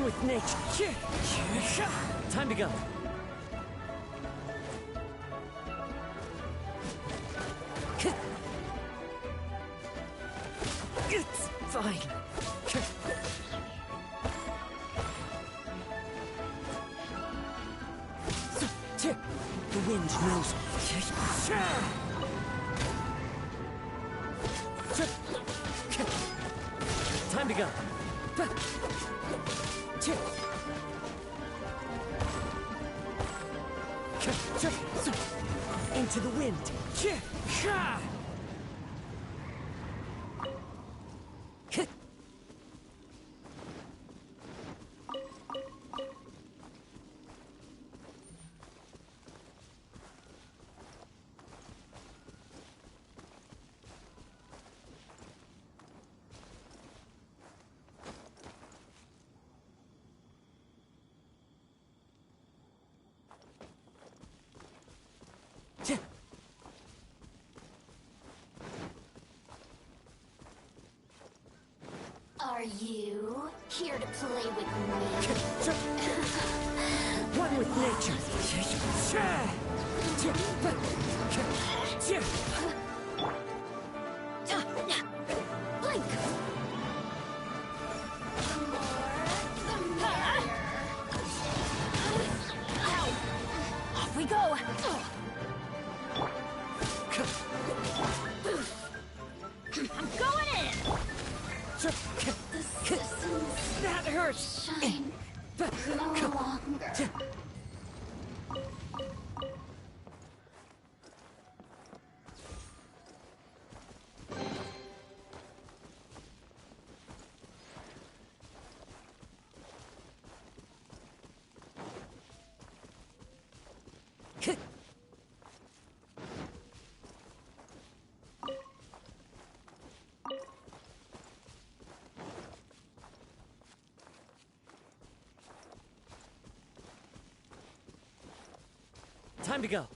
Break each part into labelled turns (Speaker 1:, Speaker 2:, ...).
Speaker 1: with nature. Time to go. It's fine. The wind knows. Time to go. Into the wind.
Speaker 2: Are you here to play with me?
Speaker 1: One with nature.
Speaker 2: Blink! Ow! Off we go! I'm going in! The systems
Speaker 1: That hurts.
Speaker 2: shine no longer.
Speaker 1: Time to go.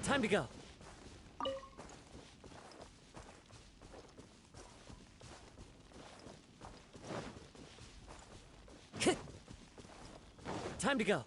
Speaker 1: Time to go. Time to go.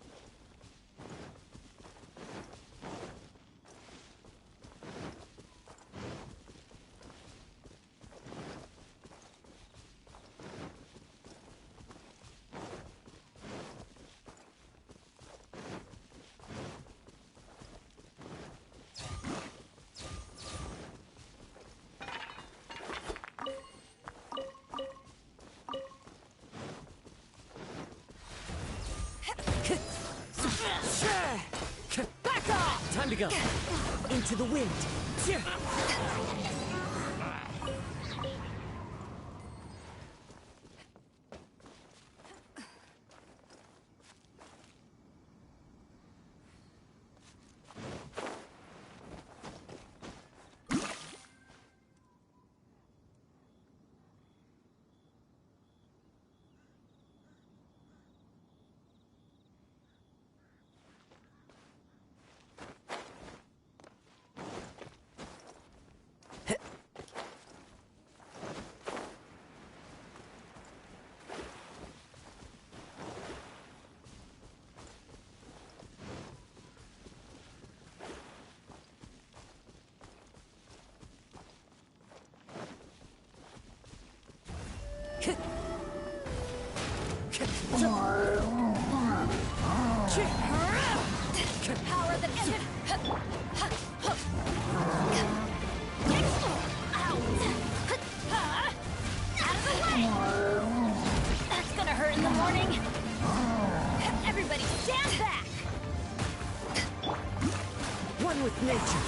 Speaker 1: Time to go. Into the wind. Yeah.
Speaker 2: Power that ended. Out of the way! That's gonna hurt in the morning. Everybody stand back!
Speaker 1: One with nature.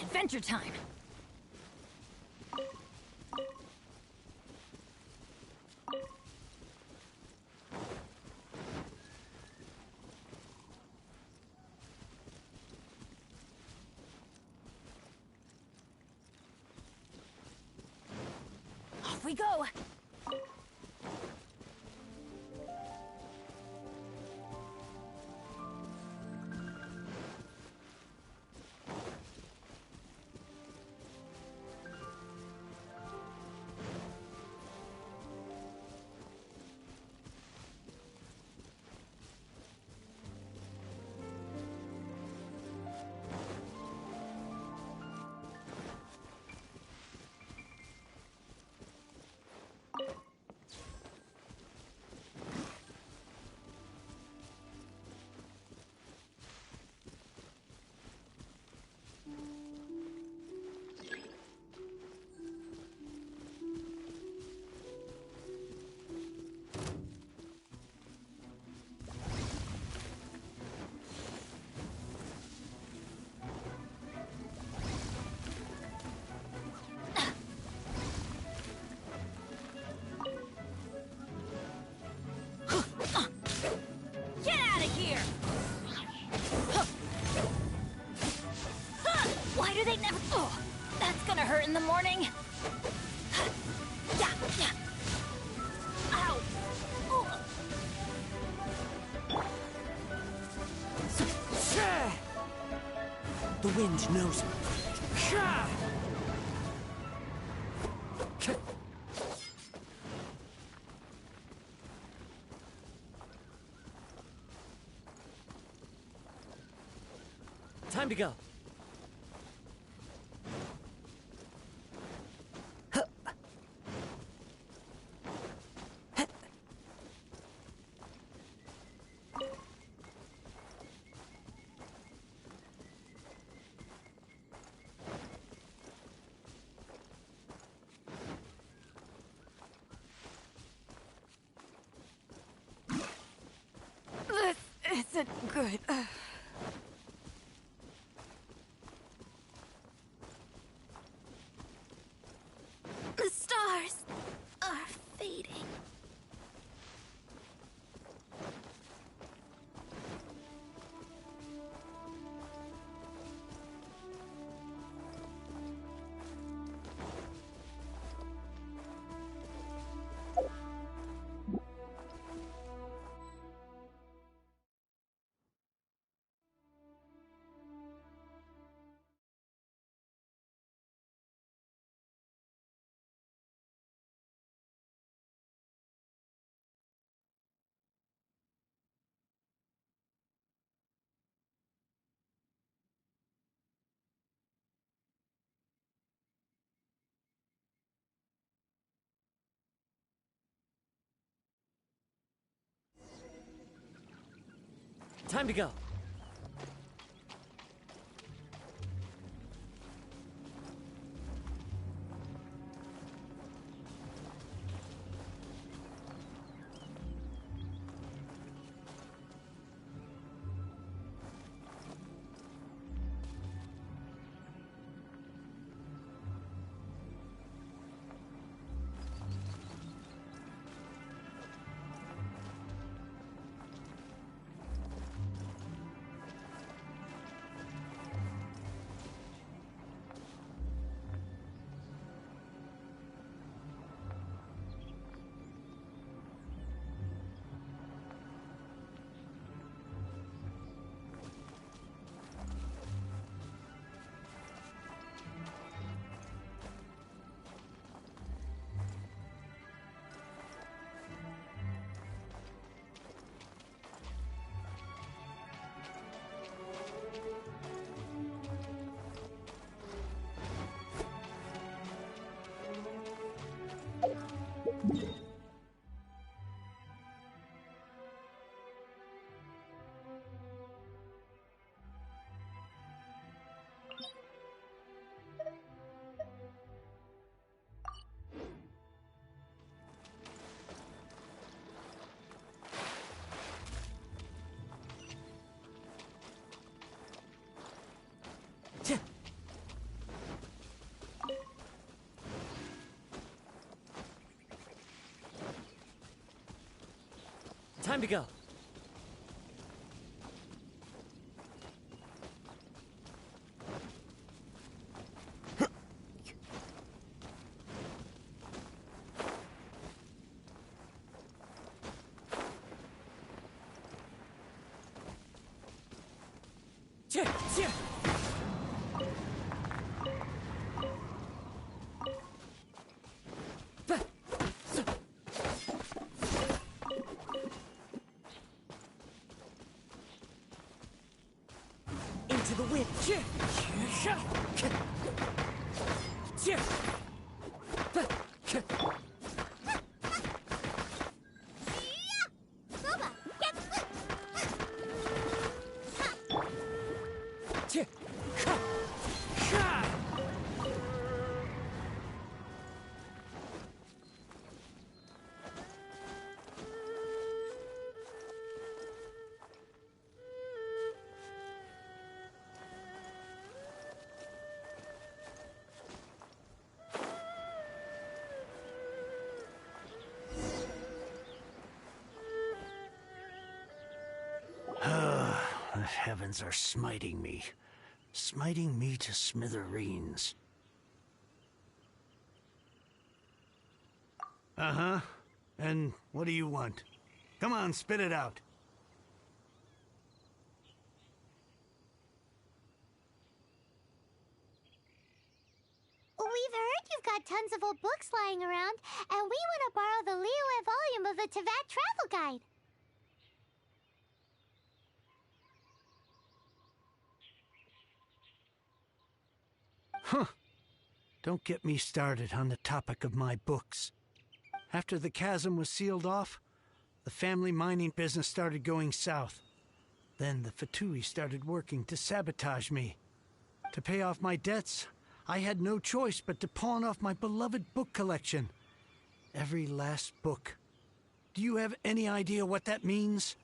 Speaker 2: Adventure time! Off we go! Get out of here! Why do they never... Oh, that's gonna hurt in the morning. Yeah, yeah. Ow! Oh.
Speaker 1: The wind knows me. Time to go.
Speaker 2: This isn't good. The stars are fading.
Speaker 1: Time to go. Time to go. Into the wind.
Speaker 3: The heavens are smiting me to smithereens. Uh-huh. And what do you want? Come on, spit it out.
Speaker 4: We've heard you've got tons of old books lying around, and we want to borrow the Liyue volume of the Teyvat Travel Guide.
Speaker 3: Huh. Don't get me started on the topic of my books. After the chasm was sealed off, the family mining business started going south. Then the Fatui started working to sabotage me. To pay off my debts, I had no choice but to pawn off my beloved book collection. Every last book. Do you have any idea what that means?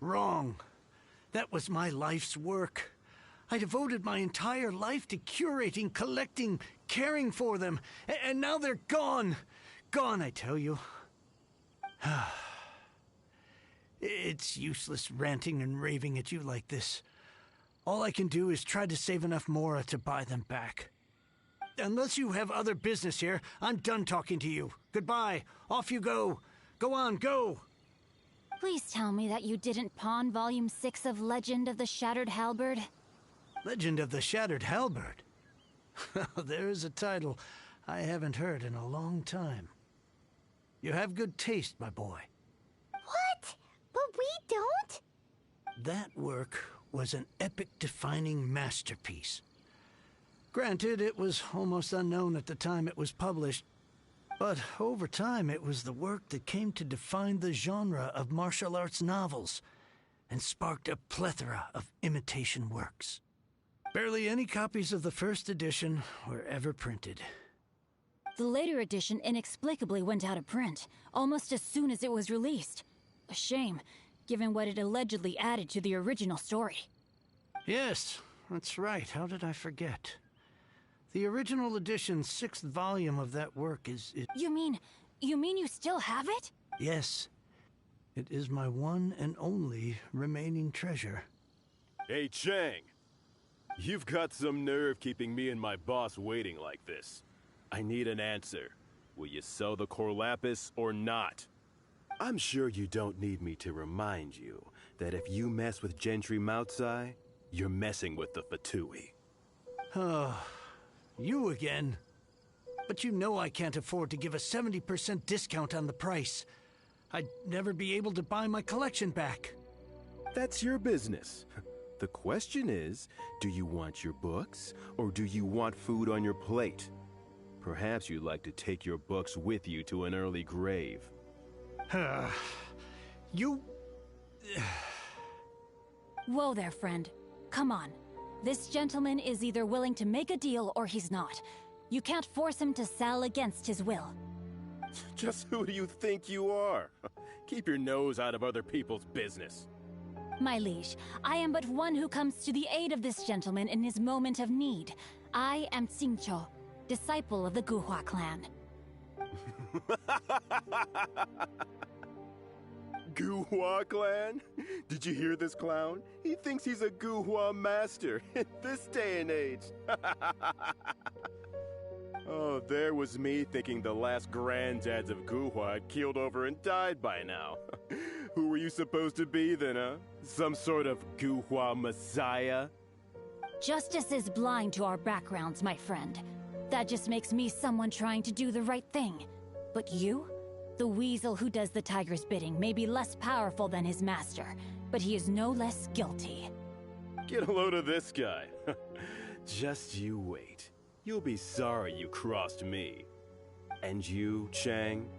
Speaker 3: Wrong. That was my life's work. I devoted my entire life to curating, collecting, caring for them. And now they're gone. Gone, I tell you. It's useless ranting and raving at you like this. All I can do is try to save enough Mora to buy them back. Unless you have other business here, I'm done talking to you. Goodbye. Off you go. Go on, go.
Speaker 2: Please tell me that you didn't pawn Volume 6 of Legend of the Shattered Halberd.
Speaker 3: Legend of the Shattered Halberd? There's a title I haven't heard in a long time. You have good taste, my boy.
Speaker 4: What? But we don't?
Speaker 3: That work was an epic-defining masterpiece. Granted, it was almost unknown at the time it was published, but over time it was the work that came to define the genre of martial arts novels and sparked a plethora of imitation works. Barely any copies of the first edition were ever printed.
Speaker 2: The later edition inexplicably went out of print, almost as soon as it was released. A shame, given what it allegedly added to the original story.
Speaker 3: Yes, that's right. How did I forget? The original edition's 6th volume of that work is...
Speaker 2: You mean you still have it?
Speaker 3: Yes. It is my one and only remaining treasure.
Speaker 5: Hey, Chang. You've got some nerve keeping me and my boss waiting like this. I need an answer. Will you sell the core lapis or not? I'm sure you don't need me to remind you that if you mess with Gentry Moutsai, you're messing with the Fatui.
Speaker 3: Oh, you again. But you know I can't afford to give a 70% discount on the price. I'd never be able to buy my collection back.
Speaker 5: That's your business. The question is, do you want your books, or do you want food on your plate? Perhaps you'd like to take your books with you to an early grave.
Speaker 3: You...
Speaker 2: Whoa there, friend. Come on. This gentleman is either willing to make a deal or he's not. You can't force him to sell against his will.
Speaker 5: Just who do you think you are? Keep your nose out of other people's business.
Speaker 2: My liege, I am but one who comes to the aid of this gentleman in his moment of need. I am Xingqiu, disciple of the Guhua clan.
Speaker 5: Guhua clan? Did you hear this clown? He thinks he's a Guhua master in this day and age. Oh, there was me thinking the last granddads of Guhua had keeled over and died by now. Who were you supposed to be then, huh? Some sort of Guhua messiah?
Speaker 2: Justice is blind to our backgrounds, my friend. That just makes me someone trying to do the right thing. But you? The weasel who does the tiger's bidding may be less powerful than his master, but he is no less guilty.
Speaker 5: Get a load of this guy. Just you wait. You'll be sorry you crossed me. And you, Chang,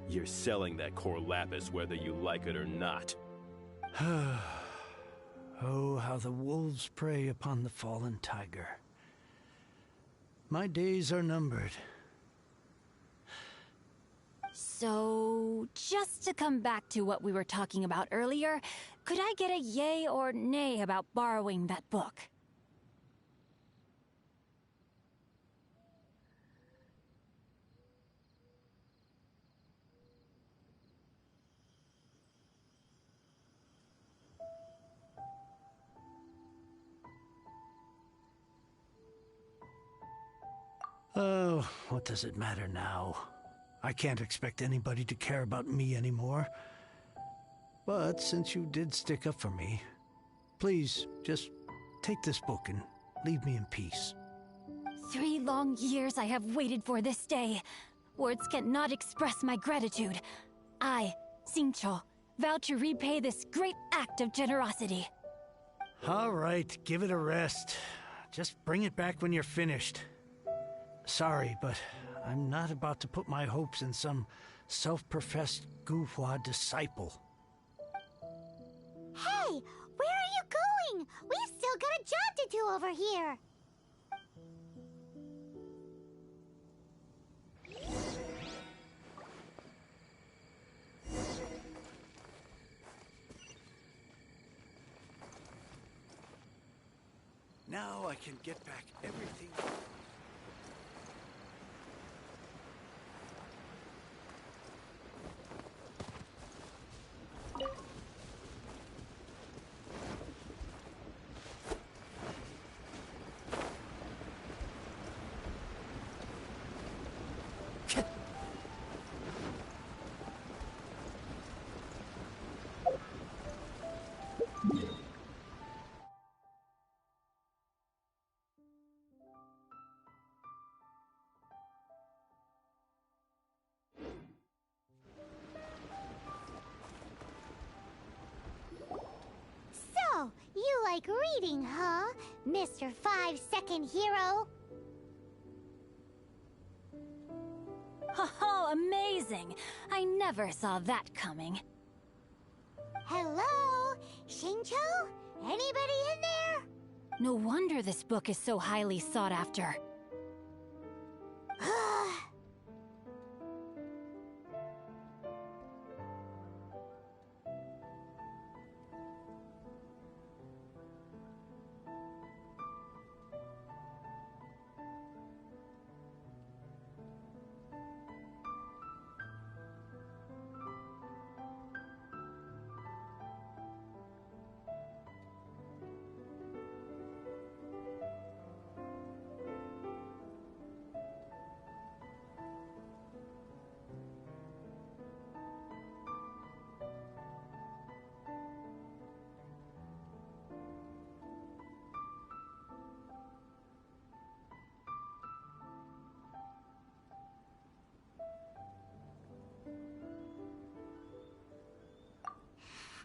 Speaker 5: you're selling that core lapis whether you like it or not.
Speaker 3: Oh, how the wolves prey upon the fallen tiger. My days are numbered.
Speaker 2: So, just to come back to what we were talking about earlier, could I get a yay or nay about borrowing that book?
Speaker 3: Oh, what does it matter now? I can't expect anybody to care about me anymore. But since you did stick up for me, please, just take this book and leave me in peace.
Speaker 2: 3 long years I have waited for this day. Words cannot express my gratitude. I, Xingqiu, vow to repay this great act of generosity.
Speaker 3: All right, give it a rest. Just bring it back when you're finished. Sorry, but I'm not about to put my hopes in some self-professed Guhua disciple.
Speaker 4: Hey, where are you going? We've still got a job to do over here.
Speaker 3: Now I can get back everything.
Speaker 4: So, you like reading, huh, Mr. 5-second hero?
Speaker 2: Oh, amazing! I never saw that coming.
Speaker 4: Hello? Shincho? Anybody in there?
Speaker 2: No wonder this book is so highly sought after.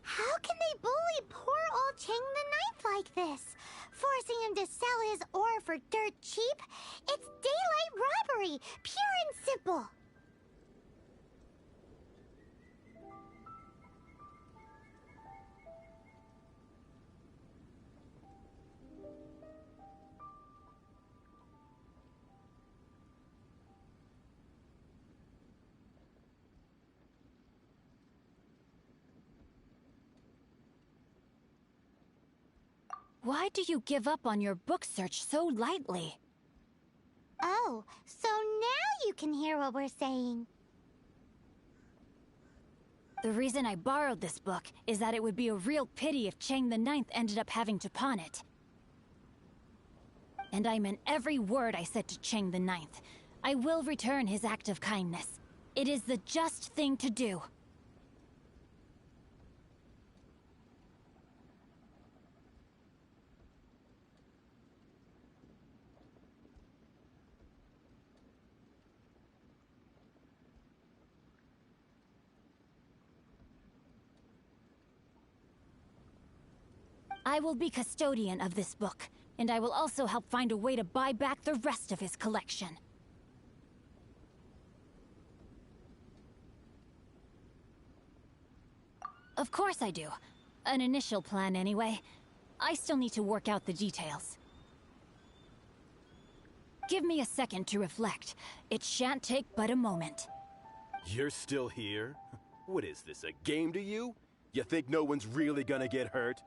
Speaker 4: How can they bully poor old Chang the Ninth like this? Forcing him to sell his ore for dirt cheap? It's daylight robbery, pure and simple.
Speaker 2: Why do you give up on your book search so lightly?
Speaker 4: Oh, so now you can hear what we're saying.
Speaker 2: The reason I borrowed this book is that it would be a real pity if Chang the Ninth ended up having to pawn it. And I meant every word I said to Chang the Ninth. I will return his act of kindness. It is the just thing to do. I will be custodian of this book, and I will also help find a way to buy back the rest of his collection. Of course I do. An initial plan, anyway. I still need to work out the details. Give me a second to reflect. It shan't take but a moment.
Speaker 5: You're still here? What is this, a game to you? You think no one's really gonna get hurt?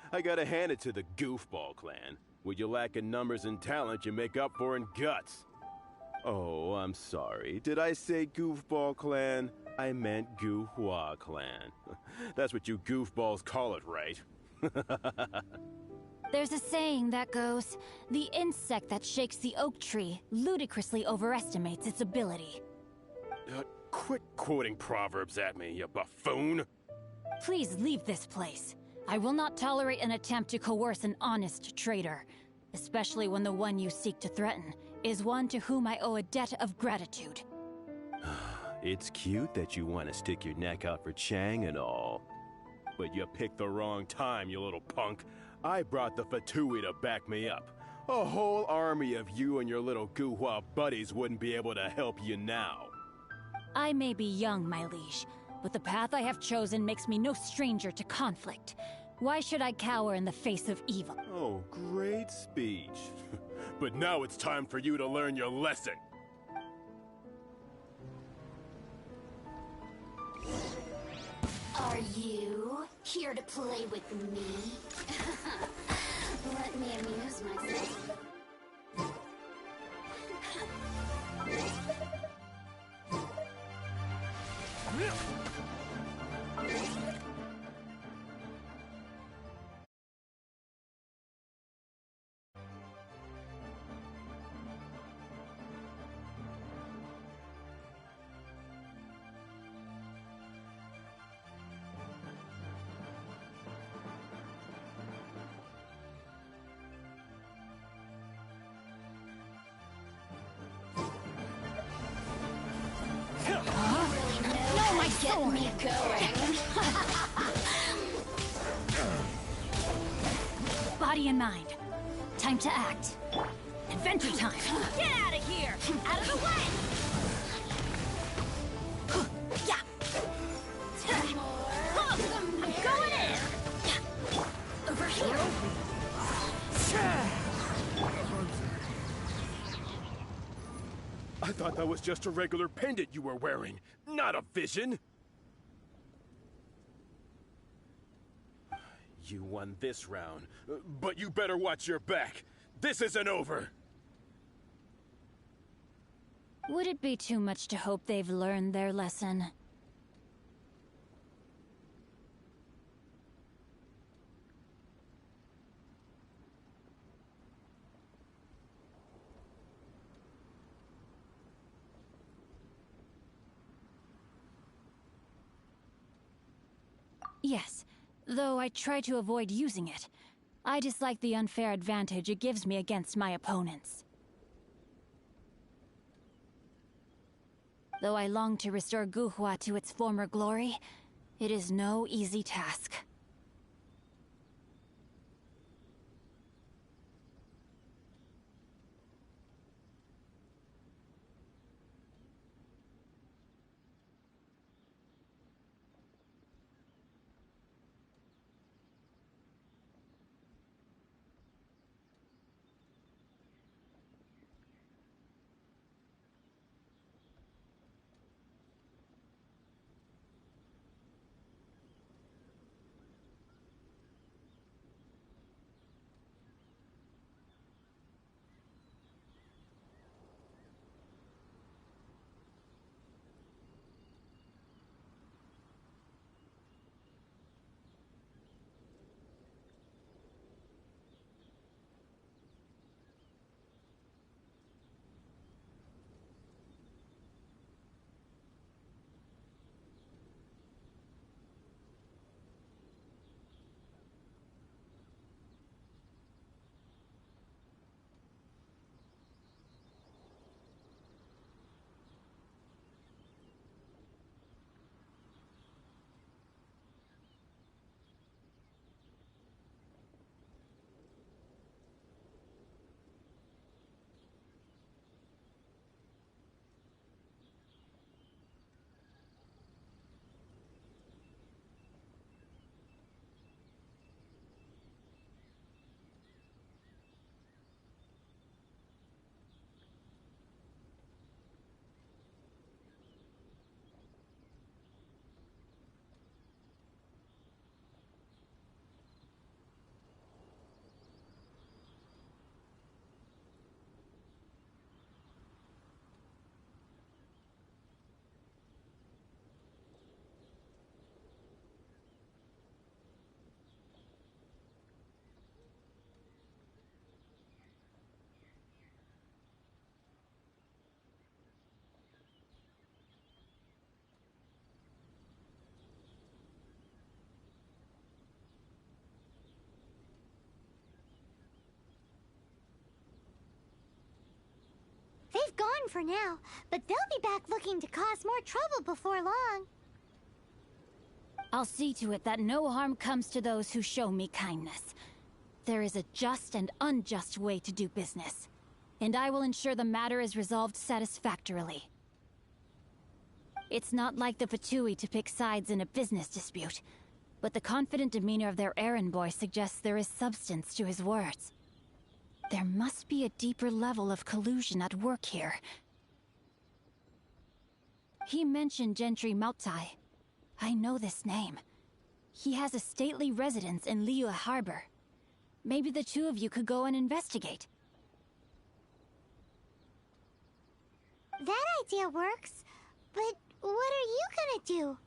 Speaker 5: I gotta hand it to the Goofball clan. What you lack in numbers and talent, you make up for in guts. Oh, I'm sorry. Did I say Goofball clan? I meant Goohua clan. That's what you goofballs call it, right?
Speaker 2: There's a saying that goes, the insect that shakes the oak tree ludicrously overestimates its ability.
Speaker 5: Quit quoting proverbs at me, you buffoon!
Speaker 2: Please leave this place. I will not tolerate an attempt to coerce an honest trader, especially when the one you seek to threaten is one to whom I owe a debt of gratitude.
Speaker 5: It's cute that you want to stick your neck out for Chang and all. But you picked the wrong time, you little punk. I brought the Fatui to back me up. A whole army of you and your little Guhua buddies wouldn't be able to help you now.
Speaker 2: I may be young, my liege, but the path I have chosen makes me no stranger to conflict. Why should I cower in the face of evil?
Speaker 5: Oh, great speech. But now it's time for you to learn your lesson.
Speaker 6: Are you here to play with me? Let me
Speaker 2: Get me going. Body and mind. Time to act. Adventure time. Get out of here! Out of the way! Yeah. I'm going in. Over here.
Speaker 5: I thought that was just a regular pendant you were wearing, not a vision. You won this round, but you better watch your back. This isn't over.
Speaker 2: Would it be too much to hope they've learned their lesson? Yes, though I try to avoid using it. I dislike the unfair advantage it gives me against my opponents. Though I long to restore Guhua to its former glory, it is no easy task.
Speaker 4: They've gone for now, but they'll be back looking to cause more trouble before long.
Speaker 2: I'll see to it that no harm comes to those who show me kindness. There is a just and unjust way to do business, and I will ensure the matter is resolved satisfactorily. It's not like the Fatui to pick sides in a business dispute, but the confident demeanor of their errand boy suggests there is substance to his words. There must be a deeper level of collusion at work here. He mentioned Gentry Mautai. I know this name. He has a stately residence in Liyue Harbor. Maybe the two of you could go and investigate.
Speaker 4: That idea works, but what are you gonna do?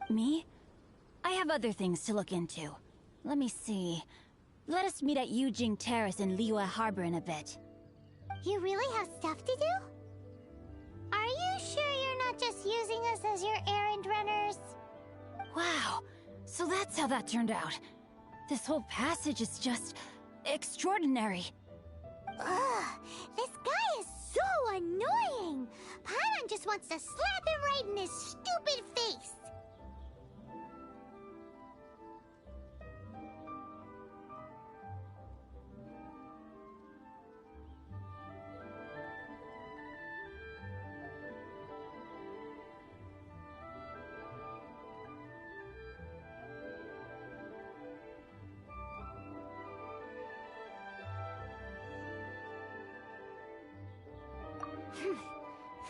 Speaker 2: Me? I have other things to look into. Let me see. Let us meet at Yujing Terrace in Liyue Harbor in a bit.
Speaker 4: You really have stuff to do? Are you sure you're not just using us as your errand runners?
Speaker 2: Wow, so that's how that turned out. This whole passage is just extraordinary.
Speaker 4: Ugh, this guy is so annoying! Paimon just wants to slap him right in his stupid face!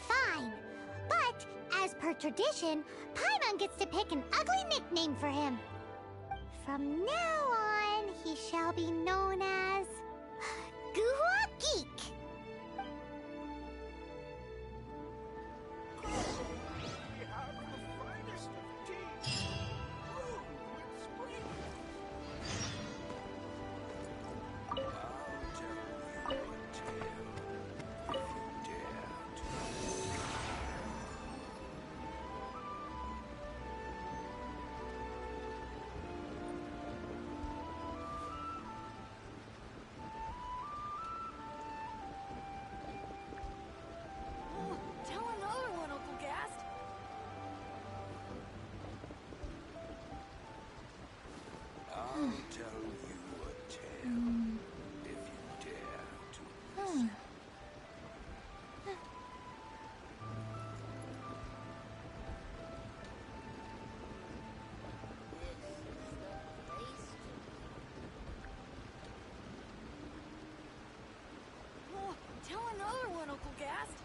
Speaker 4: Fine. But, as per tradition, Paimon gets to pick an ugly nickname for him. From now on, he shall be known as... Guhua Geek.
Speaker 2: Tell another one, Uncle Gast.
Speaker 6: I'll tell you a tale if you dare to listen.
Speaker 2: Oh, tell another one, Uncle Gast.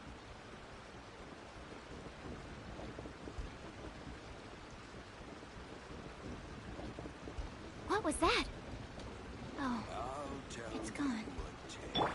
Speaker 4: What was that? Oh,
Speaker 6: I'll tell
Speaker 4: it's
Speaker 6: you
Speaker 4: gone.
Speaker 6: a tale.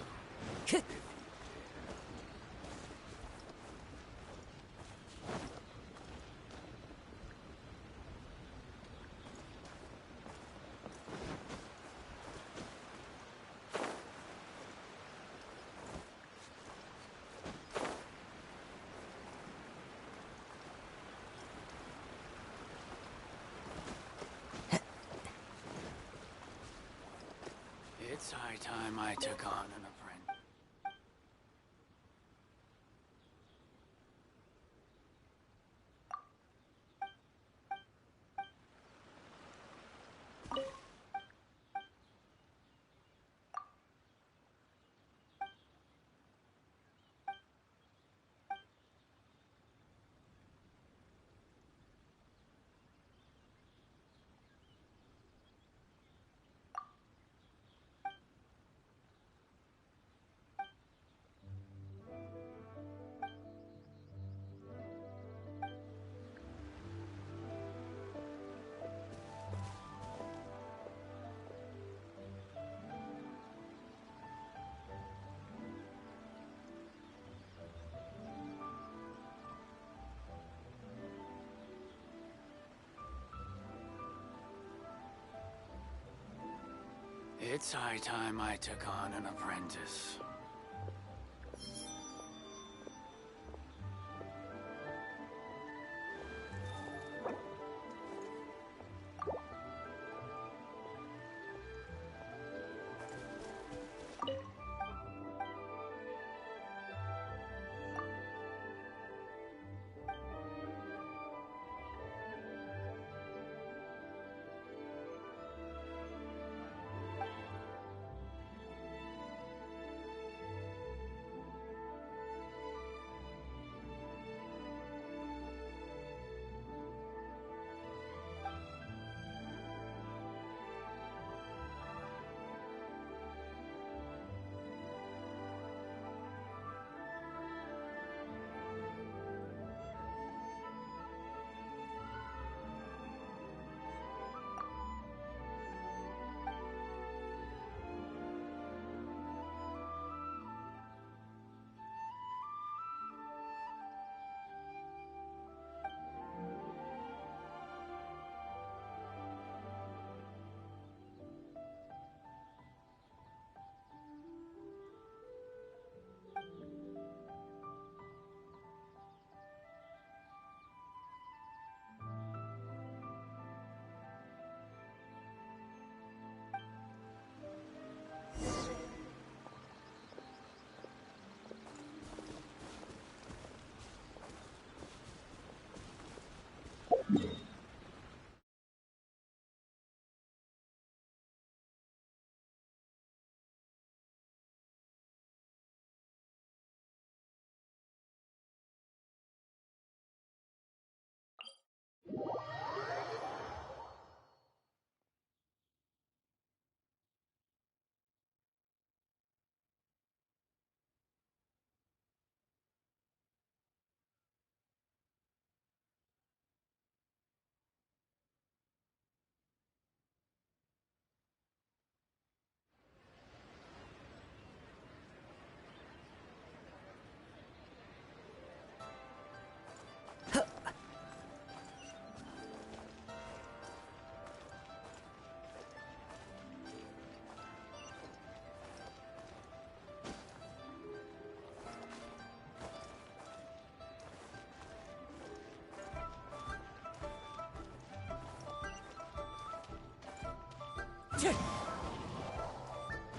Speaker 7: It's high time I took on an apprentice. It's high time I took on an apprentice.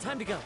Speaker 1: Time to go.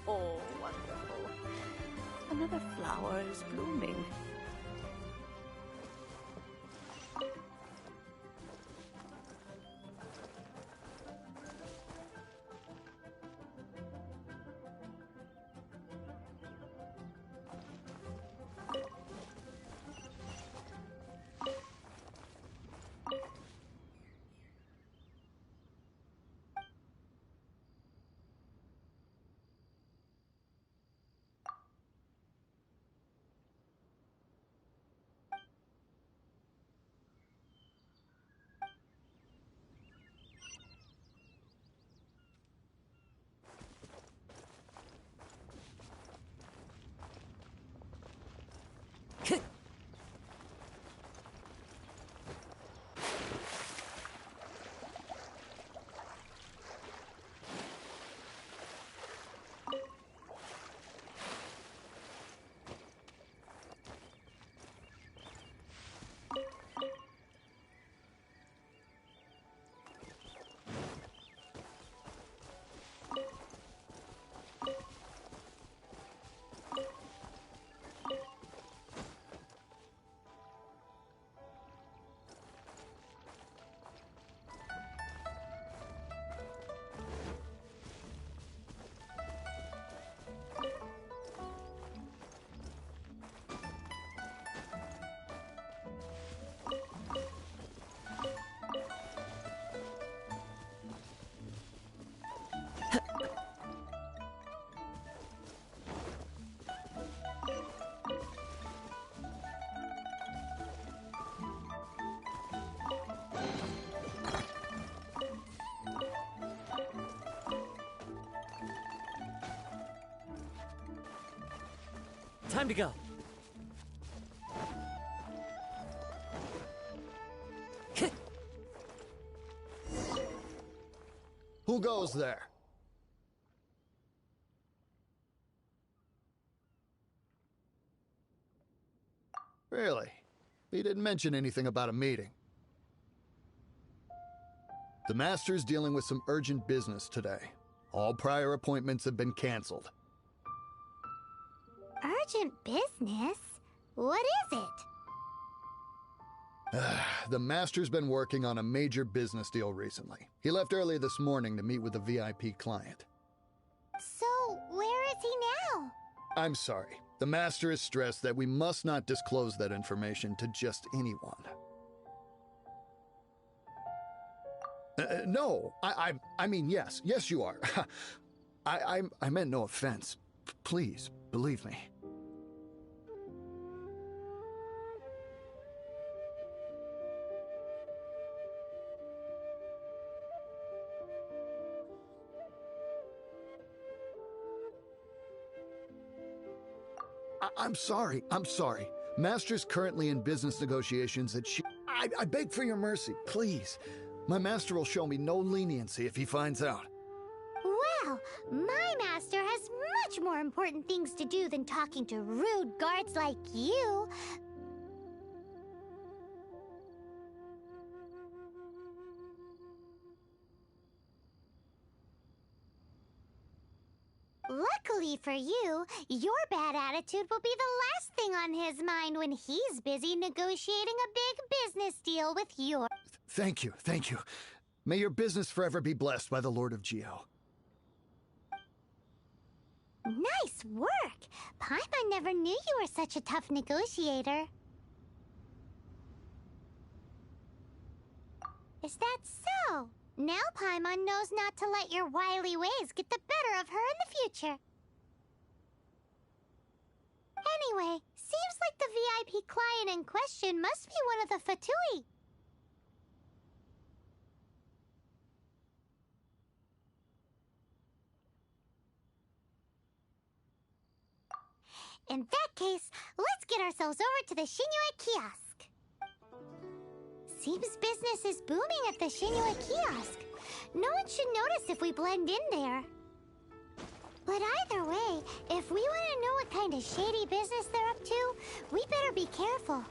Speaker 8: Oh, wonderful. Another flower is blooming.
Speaker 1: Time to go.
Speaker 9: Who goes there? Really? He didn't mention anything about a meeting. The Master's dealing with some urgent business today. All prior appointments have been canceled.
Speaker 4: Urgent business? What is it?
Speaker 9: The Master's been working on a major business deal recently. He left early this morning to meet with a VIP client.
Speaker 4: So, where is he now?
Speaker 9: I'm sorry. The Master is stressed that we must not disclose that information to just anyone. No, I mean, yes. Yes, you are. I meant no offense. Please, believe me. I'm sorry. Master's currently in business negotiations that I beg for your mercy, please. My master will show me no leniency if he finds out.
Speaker 4: Well, my master has much more important things to do than talking to rude guards like you. Luckily for you, your bad attitude will be the last thing on his mind when he's busy negotiating a big business deal with your...
Speaker 9: Thank you. May your business forever be blessed by the Lord of Geo.
Speaker 4: Nice work! Paimon never knew you were such a tough negotiator. Is that so? Now Paimon knows not to let your wily ways get the better of her in the future. Anyway, Seems like the VIP client in question must be one of the Fatui. In that case, let's get ourselves over to the Shinue kiosk. Seems business is booming at the Shinue kiosk. No one should notice if we blend in there. But either way, if we want to know what kind of shady business they're up to, we better be careful.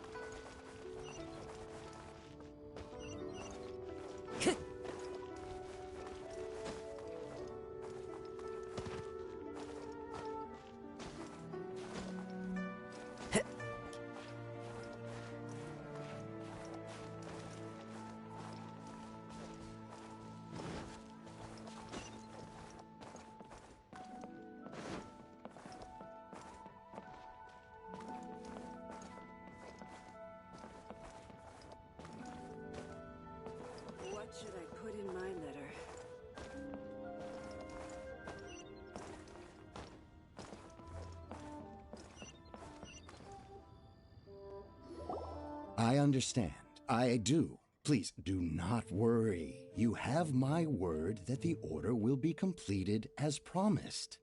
Speaker 10: What should I put in my letter?
Speaker 11: I understand. I do. Please do not worry. You have my word that the order will be completed as promised.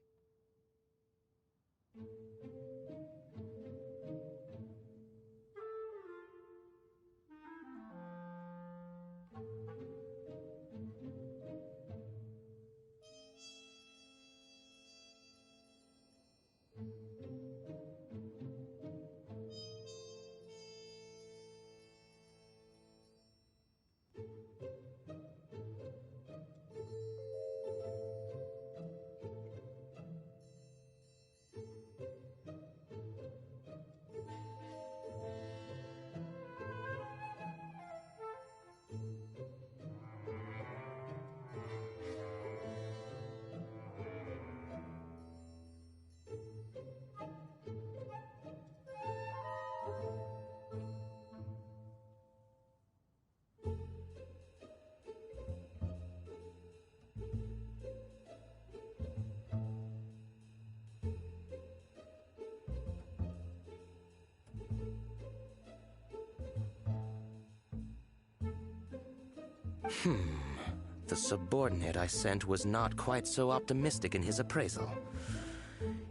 Speaker 12: The subordinate I sent was not quite so optimistic in his appraisal.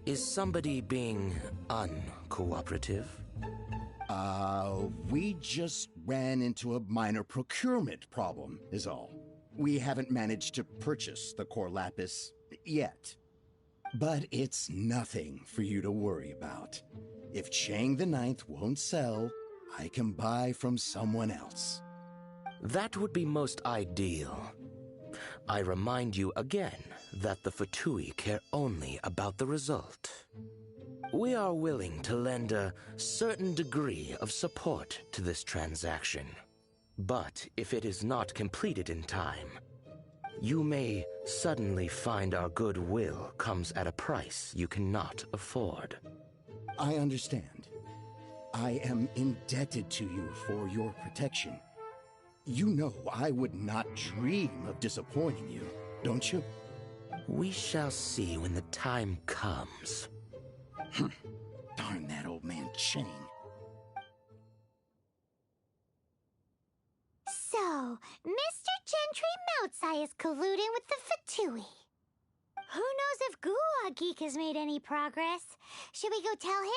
Speaker 12: Is somebody being uncooperative?
Speaker 11: We just ran into a minor procurement problem, is all. We haven't managed to purchase the core lapis yet. But it's nothing for you to worry about. If Chang the Ninth won't sell, I can buy from someone else.
Speaker 12: That would be most ideal. I remind you again that the Fatui care only about the result. We are willing to lend a certain degree of support to this transaction. But if it is not completed in time, you may suddenly find our goodwill comes at a price you cannot afford.
Speaker 11: I understand. I am indebted to you for your protection. You know I would not dream of disappointing you, don't you?
Speaker 12: We shall see when the time comes.
Speaker 11: Darn that old man Chang.
Speaker 4: So, Mr. Gentry Moutsai is colluding with the Fatui. Who knows if Gua Geek has made any progress? Should we go tell him?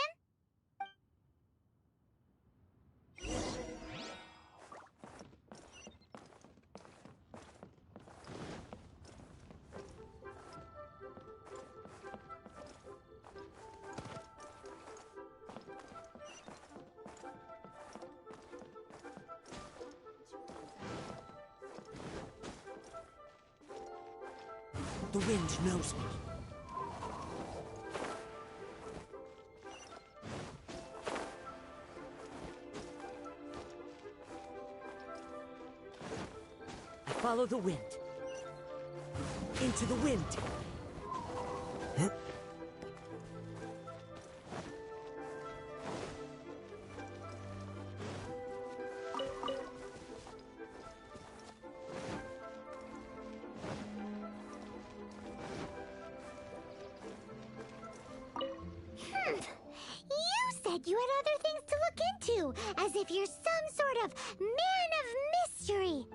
Speaker 1: The wind knows me. I follow the wind. Into the wind. Huh?
Speaker 4: You said like you had other things to look into, as if you're some sort of man of mystery.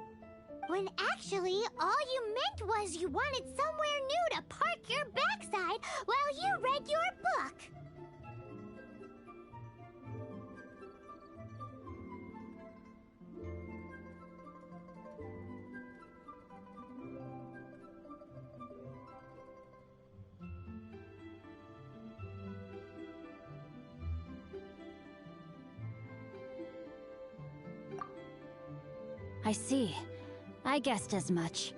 Speaker 4: When actually, all you meant was you wanted somewhere new to park your backside while you read your book.
Speaker 2: I see. I guessed as much.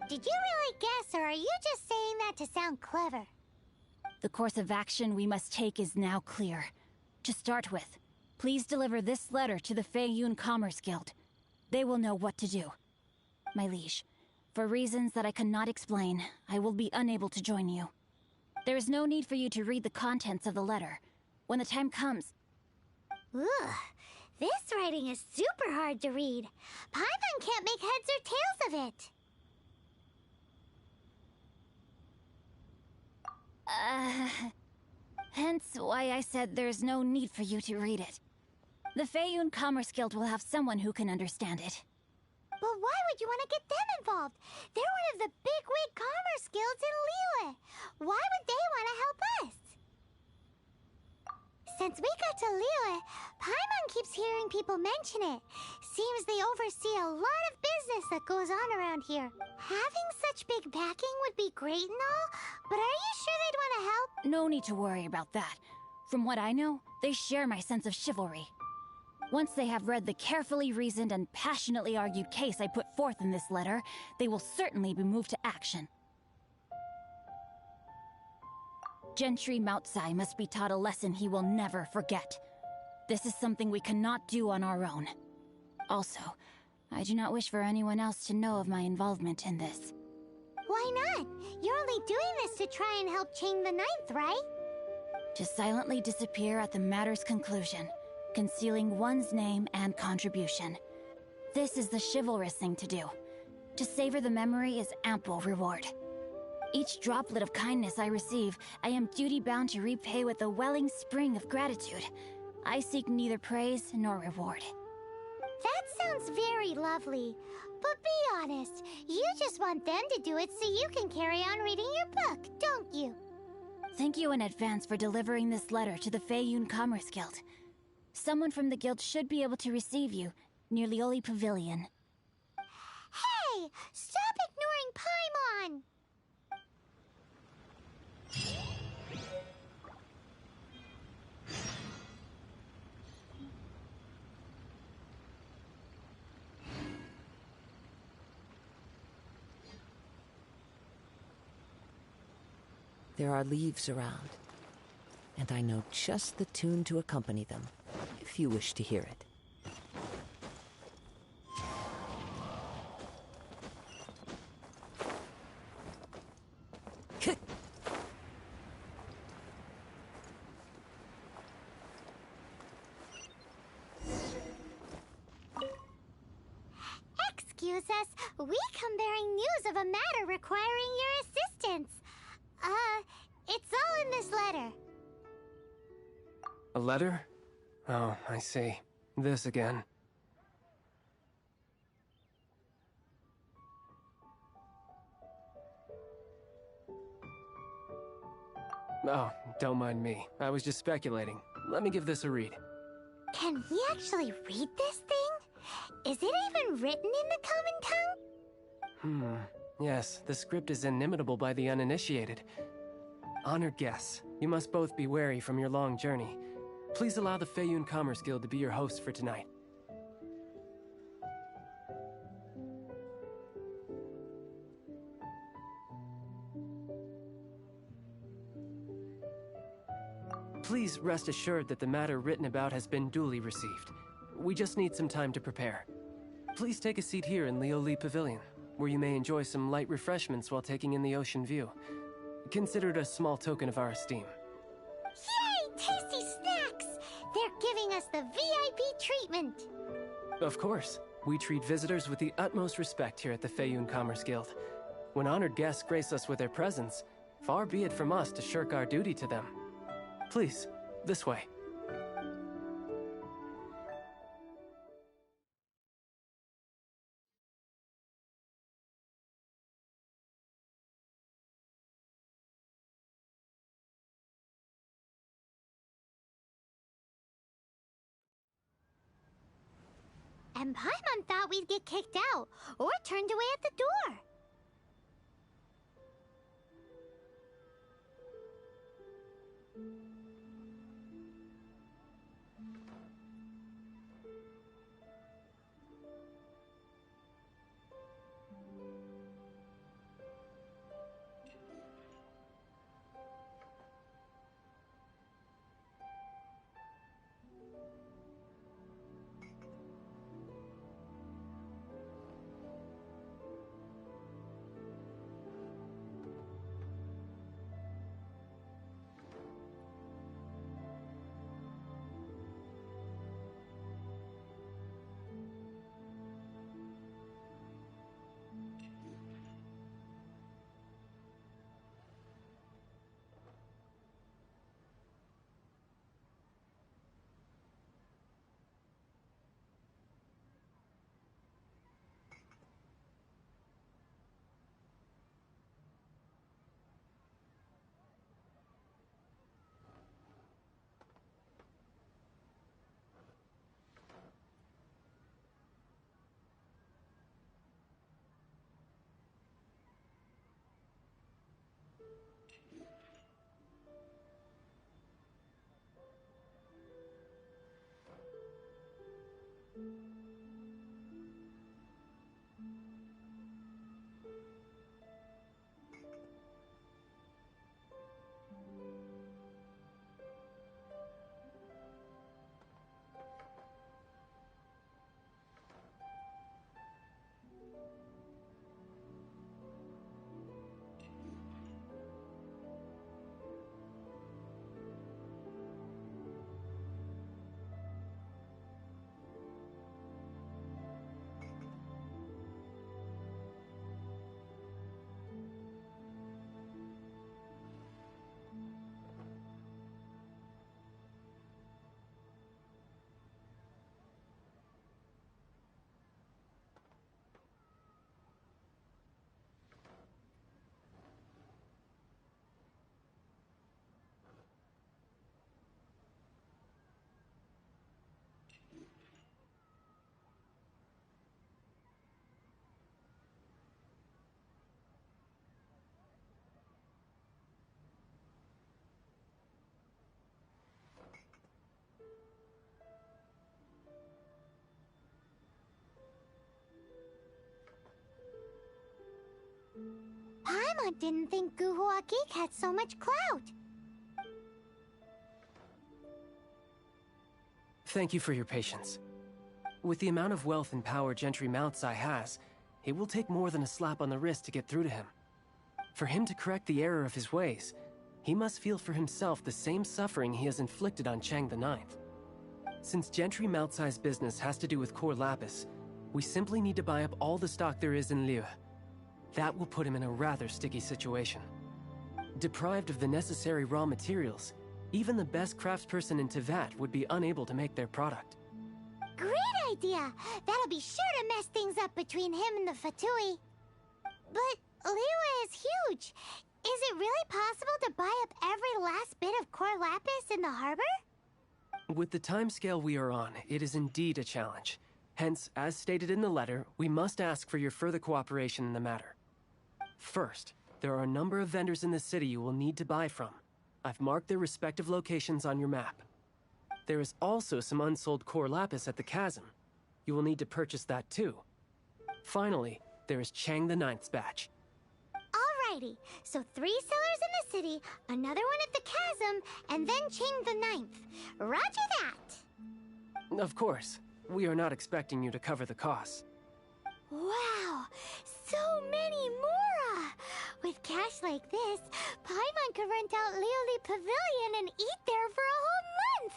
Speaker 4: Did you really guess, or are you just saying that to sound clever?
Speaker 2: The course of action we must take is now clear. To start with, please deliver this letter to the Feiyun Commerce Guild. They will know what to do. My liege, for reasons that I cannot explain, I will be unable to join you. There is no need for you to read the contents of the letter. When the time comes...
Speaker 4: Ugh. This writing is super hard to read. Paimon can't make heads or tails of it.
Speaker 2: Hence why I said there's no need for you to read it. The Feiyun Commerce Guild will have someone who can understand it.
Speaker 4: But why would you want to get them involved? They're one of the bigwig commerce guilds in Liyue. Why would they want to help us? Since we got to Liyue, Paimon keeps hearing people mention it. Seems they oversee a lot of business that goes on around here. Having such big backing would be great and all, but are you sure they'd want to help?
Speaker 2: No need to worry about that. From what I know, they share my sense of chivalry. Once they have read the carefully reasoned and passionately argued case I put forth in this letter, they will certainly be moved to action. Gentry Moutsai must be taught a lesson he will never forget. This is something we cannot do on our own. Also, I do not wish for anyone else to know of my involvement in this.
Speaker 4: Why not? You're only doing this to try and help Chang the Ninth, right?
Speaker 2: To silently disappear at the matter's conclusion, concealing one's name and contribution. This is the chivalrous thing to do. To savor the memory is ample reward. Each droplet of kindness I receive, I am duty-bound to repay with a welling spring of gratitude. I seek neither praise nor reward.
Speaker 4: That sounds very lovely. But be honest, you just want them to do it so you can carry on reading your book, don't you?
Speaker 2: Thank you in advance for delivering this letter to the Feiyun Commerce Guild. Someone from the guild should be able to receive you near Lioli Pavilion.
Speaker 4: Hey! Stop ignoring Paimon!
Speaker 13: There are leaves around, and I know just the tune to accompany them, if you wish to hear it.
Speaker 4: Excuse us, we come bearing news of a matter requiring your assistance. It's all in this letter.
Speaker 14: A letter? Oh, I see. This again. Oh, don't mind me. I was just speculating. Let me give this a read.
Speaker 4: Can we actually read this thing? Is it even written in the common tongue?
Speaker 14: Yes, the script is inimitable by the uninitiated. Honored guests, you must both be wary from your long journey. Please allow the Feiyun Commerce Guild to be your host for tonight. Please rest assured that the matter written about has been duly received. We just need some time to prepare. Please take a seat here in Lioli Pavilion, where you may enjoy some light refreshments while taking in the ocean view. Consider it a small token of our esteem.
Speaker 4: Yay! Tasty snacks! They're giving us the VIP treatment!
Speaker 14: Of course. We treat visitors with the utmost respect here at the Feiyun Commerce Guild. When honored guests grace us with their presence, far be it from us to shirk our duty to them. Please, this way.
Speaker 4: and Paimon thought we'd get kicked out or turned away at the door. Paimon didn't think Guhua Geek had so much clout.
Speaker 14: Thank you for your patience. With the amount of wealth and power Gentry Moutsai has, it will take more than a slap on the wrist to get through to him. For him to correct the error of his ways, he must feel for himself the same suffering he has inflicted on Chang the Ninth. Since Gentry Moutsai's business has to do with core lapis, we simply need to buy up all the stock there is in Liyue. That will put him in a rather sticky situation. Deprived of the necessary raw materials, even the best craftsperson in Tevat would be unable to make their product.
Speaker 4: Great idea! That'll be sure to mess things up between him and the Fatui. But Liyue is huge. Is it really possible to buy up every last bit of core lapis in the harbor?
Speaker 14: With the timescale we are on, it is indeed a challenge. Hence, as stated in the letter, we must ask for your further cooperation in the matter. First, there are a number of vendors in the city you will need to buy from. I've marked their respective locations on your map. There is also some unsold core lapis at the chasm. You will need to purchase that too. Finally, there is Chang the Ninth's batch.
Speaker 4: Alrighty, so 3 sellers in the city, another one at the chasm, and then Chang the Ninth. Roger that!
Speaker 14: Of course, we are not expecting you to cover the costs.
Speaker 4: Wow, so many Mora! With cash like this, Paimon could rent out Lioli Pavilion and eat there for a whole month!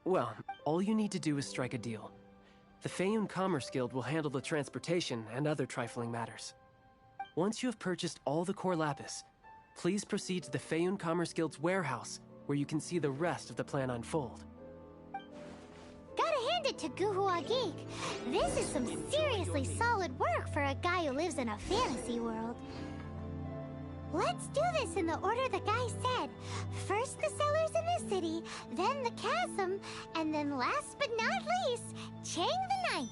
Speaker 14: Well, all you need to do is strike a deal. The Feiyun Commerce Guild will handle the transportation and other trifling matters. Once you have purchased all the core lapis, please proceed to the Feiyun Commerce Guild's warehouse, where you can see the rest of the plan unfold.
Speaker 4: Gotta hand it to Guhua Geek. This is some seriously solid work for a guy who lives in a fantasy world. Let's do this in the order the guy said. First the cellars in the city, then the chasm, and then last but not least, Chang the Ninth.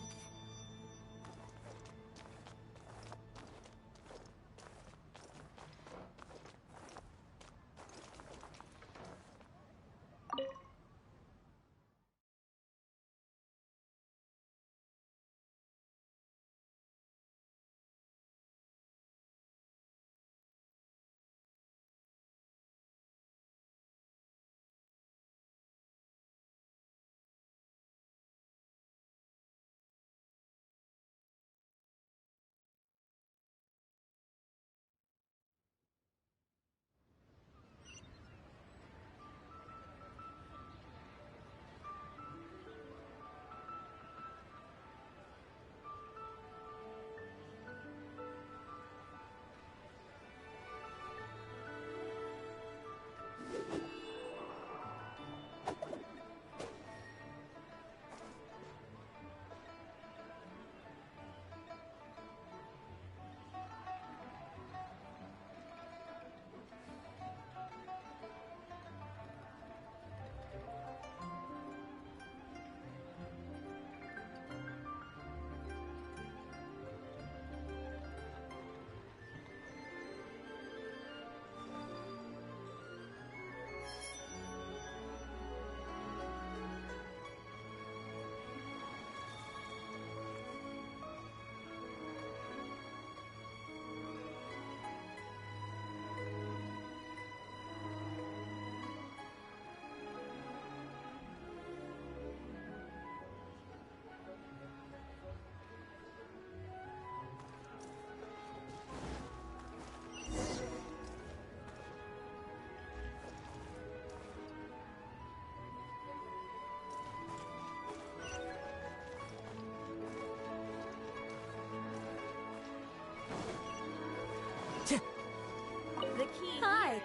Speaker 15: The key.
Speaker 2: Hi.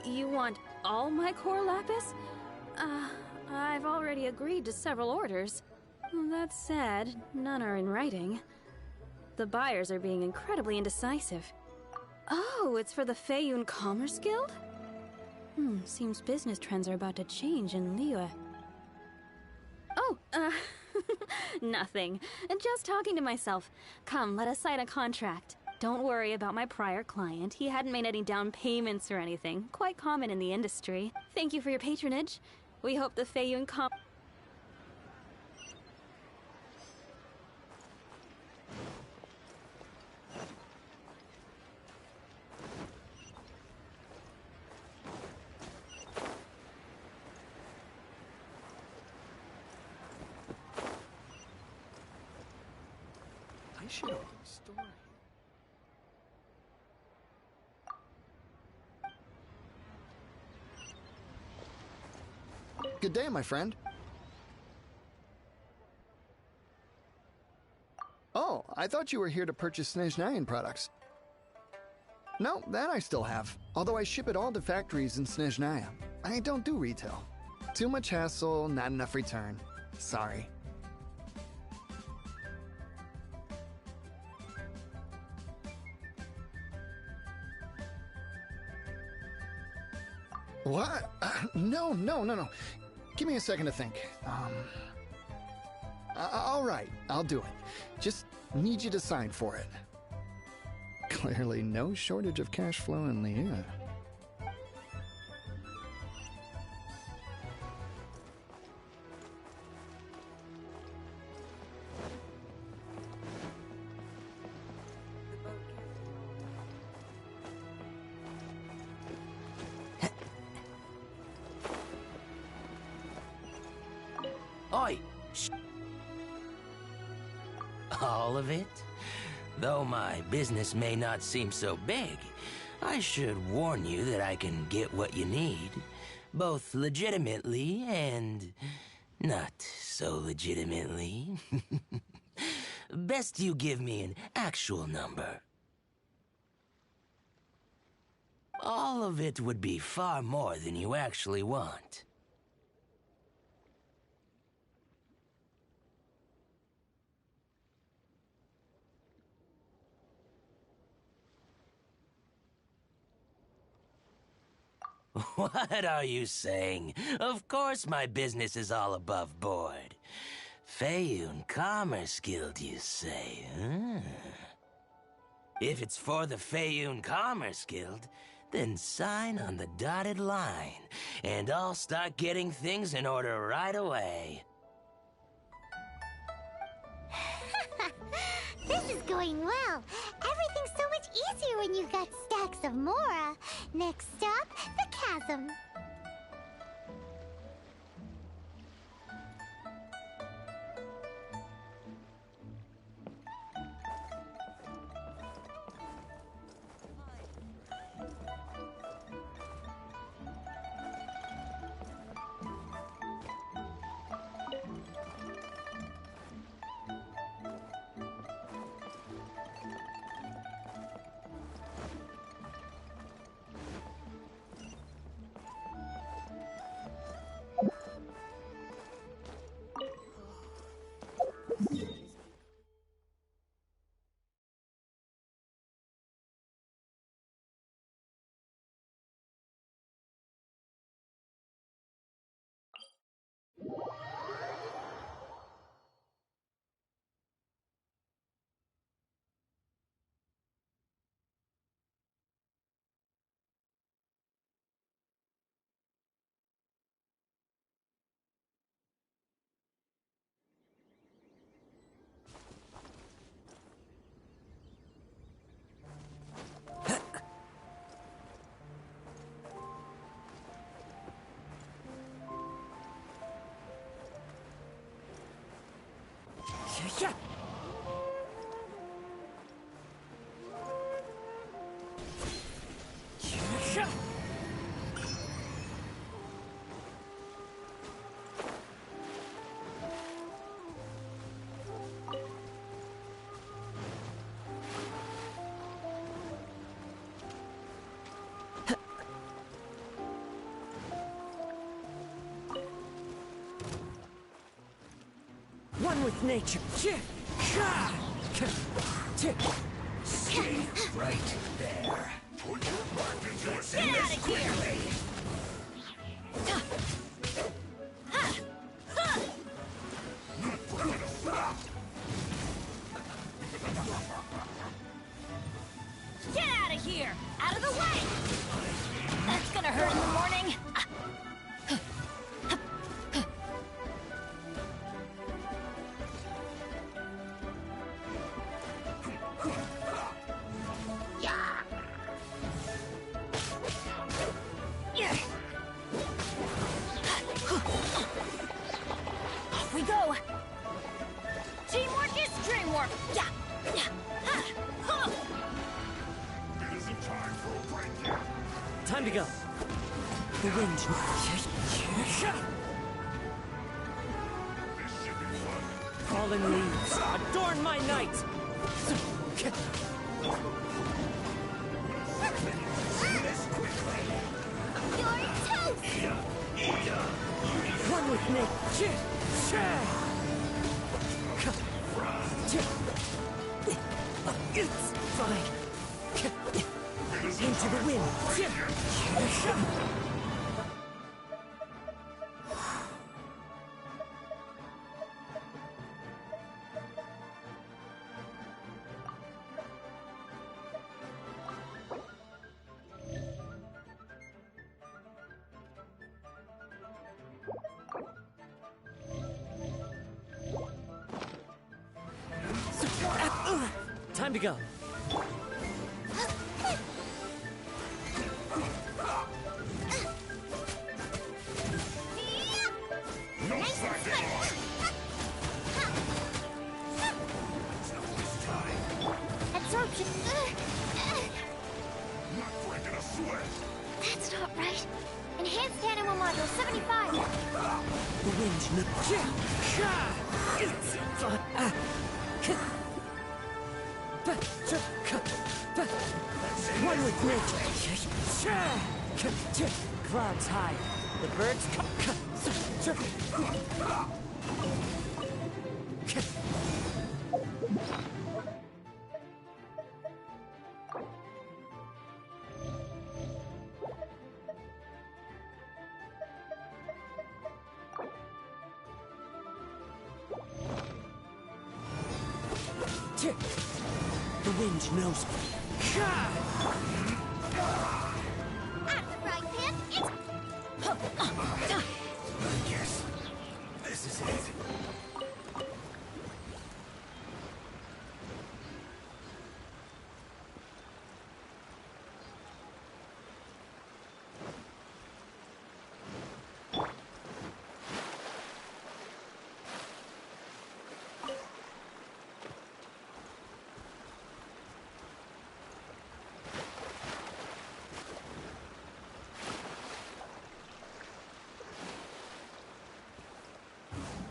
Speaker 2: You want all my core lapis? I've already agreed to several orders. That said, none are in writing. The buyers are being incredibly indecisive. Oh, it's for the Feiyun Commerce Guild? Seems business trends are about to change in Liyue. Oh, nothing. Just talking to myself. Come, let us sign a contract. Don't worry about my prior client. He hadn't made any down payments or anything. Quite common in the industry. Thank you for your patronage. We hope the Feiyun
Speaker 9: I should open a store here. Good day, my friend. Oh, I thought you were here to purchase Snezhnayan products. No, that I still have. Although I ship it all to factories in Snezhnaya. I don't do retail. Too much hassle, not enough return. Sorry. What? No. Give me a second to think. All right, I'll do it. Just need you to sign for it. Clearly no shortage of cash flow in Liyue.
Speaker 12: Oi! Shh. All of it? Though my business may not seem so big, I should warn you that I can get what you need. both legitimately and not so legitimately. Best you give me an actual number. All of it would be far more than you actually want. What are you saying? Of course my business is all above board. Feiyun Commerce Guild, you say, huh? If it's for the Feiyun Commerce Guild, then sign on the dotted line, and I'll start getting things in order right away.
Speaker 4: This is going well. Everything's so much easier when you've got stacks of Mora. Next stop, the chasm.
Speaker 1: Yeah. One with nature.
Speaker 6: Stay right there. Put your back into it.
Speaker 2: Get out of here! Get out of here! Out of the way! That's gonna hurt in the morning. Off we go! Teamwork is dreamwork! Yeah!
Speaker 6: It isn't time for a break yet.
Speaker 1: Time to go. The wind.
Speaker 6: This should be fun.
Speaker 1: Fallen leaves adorn my night.
Speaker 4: You're toast!
Speaker 1: One with me. It's fine. Into the wind. Time to go.
Speaker 6: No slacking off.
Speaker 4: Absorption.
Speaker 6: Not breaking a sweat.
Speaker 4: That's not right. Enhanced animal module 75.
Speaker 1: The wind one with nature. Clouds high. The birds the wind knows me.
Speaker 4: At the right pip, it's...
Speaker 6: Yes. This is it.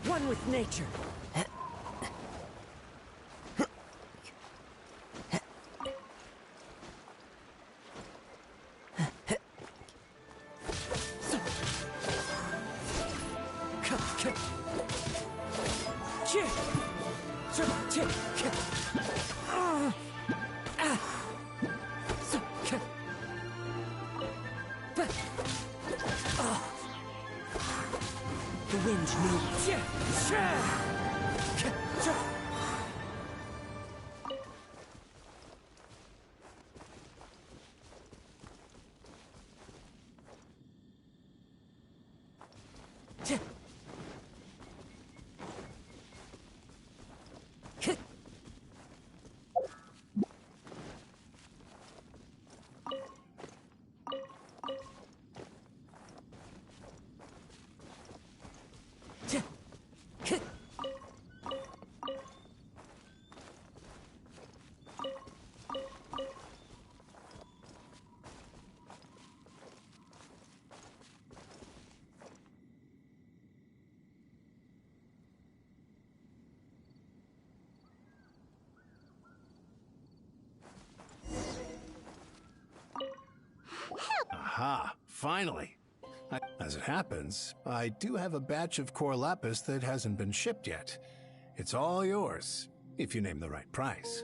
Speaker 1: One with nature. The wind knows.
Speaker 15: Aha, finally. As it happens, I do have a batch of core lapis that hasn't been shipped yet. It's all yours, if you name the right price.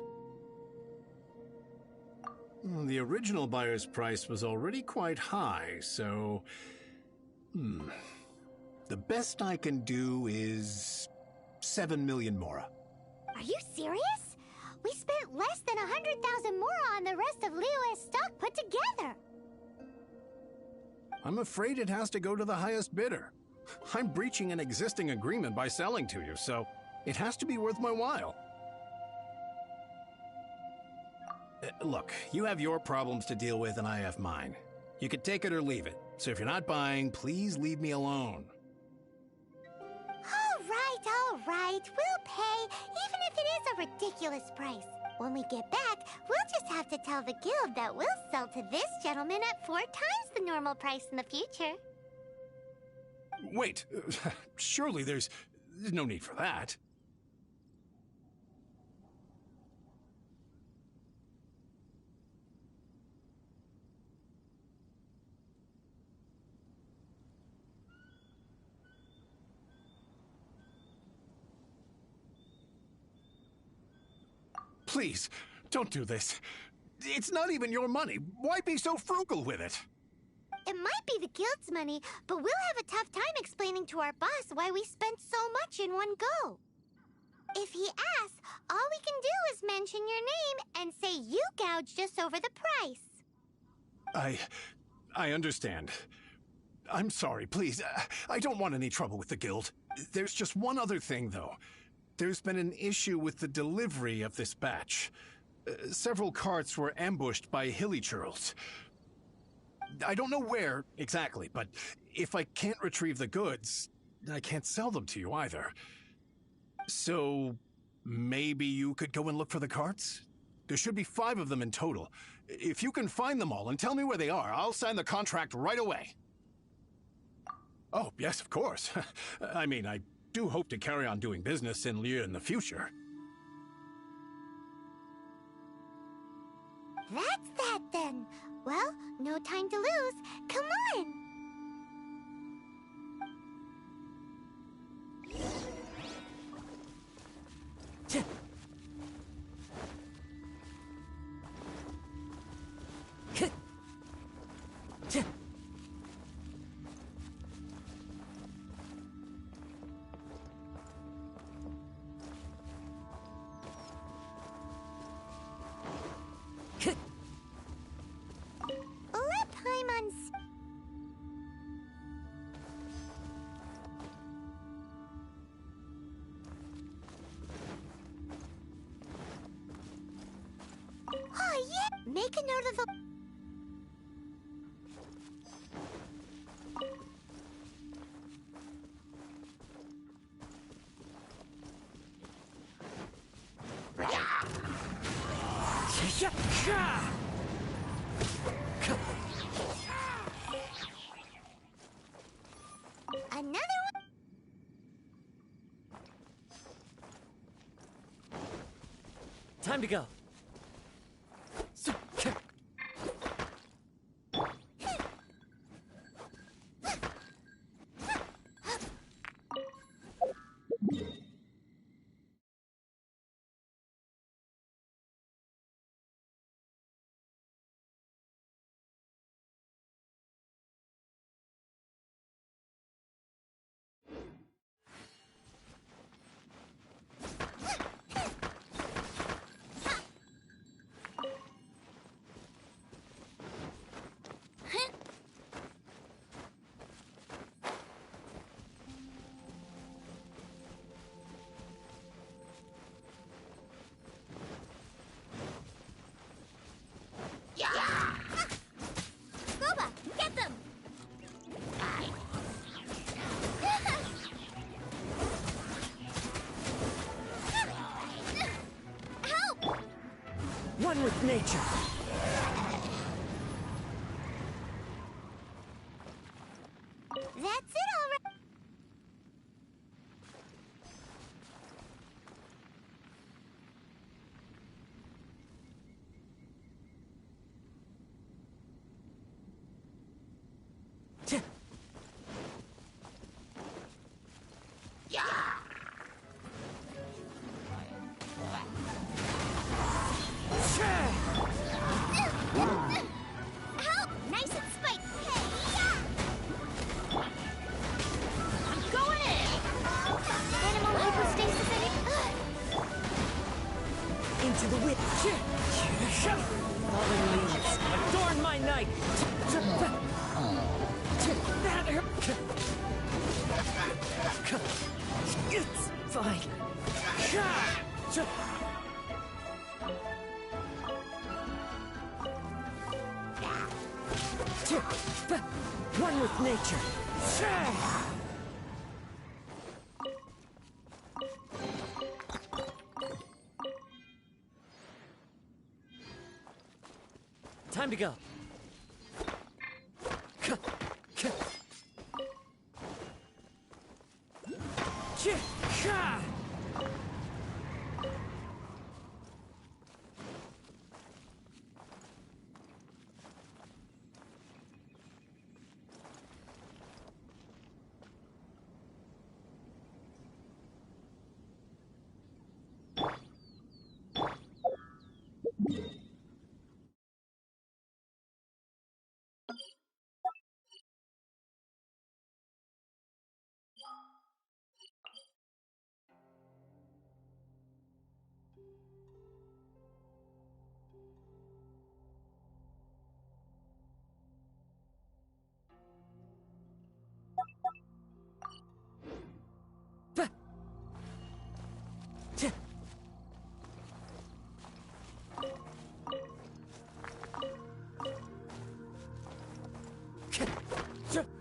Speaker 15: The original buyer's price was already quite high, so... The best I can do is... 7 million mora.
Speaker 4: Are you serious? We spent less than 100,000 mora on the rest of Liyue's stock put together.
Speaker 15: I'm afraid it has to go to the highest bidder. I'm breaching an existing agreement by selling to you, so it has to be worth my while. Look, you have your problems to deal with and I have mine. You could take it or leave it. So if you're not buying, please leave me alone.
Speaker 4: All right. We'll pay, even if it is a ridiculous price. When we get back, we'll just have to tell the guild that we'll sell to this gentleman at 4 times the normal price in the future.
Speaker 15: Wait, surely there's no need for that. Please, don't do this. It's not even your money. Why be so frugal with it?
Speaker 4: It might be the guild's money, but we'll have a tough time explaining to our boss why we spent so much in one go. If he asks, all we can do is mention your name and say you gouged us over the price.
Speaker 15: I understand. I'm sorry, please. I don't want any trouble with the guild. There's just one other thing, though. There's been an issue with the delivery of this batch. Several carts were ambushed by hilly churls. I don't know where exactly, but if I can't retrieve the goods, I can't sell them to you either. So maybe you could go and look for the carts? There should be 5 of them in total. If you can find them all and tell me where they are, I'll sign the contract right away. Oh, yes, of course. I mean, I do hope to carry on doing business in Liu in the future.
Speaker 4: That's that then. Well, no time to lose. Come on! Oh, yeah! Make a note of the... Another one?
Speaker 14: Time to go.
Speaker 4: Boba, get them! Help!
Speaker 1: One with nature.
Speaker 4: That's it already. Help! Nice and spiked. Hey-ya! I'm going in! Animal hypostasis
Speaker 1: Into the wind. Fallen leaves, adorn my night. It's fine. One with nature. Time to go.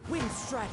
Speaker 1: Wind strider.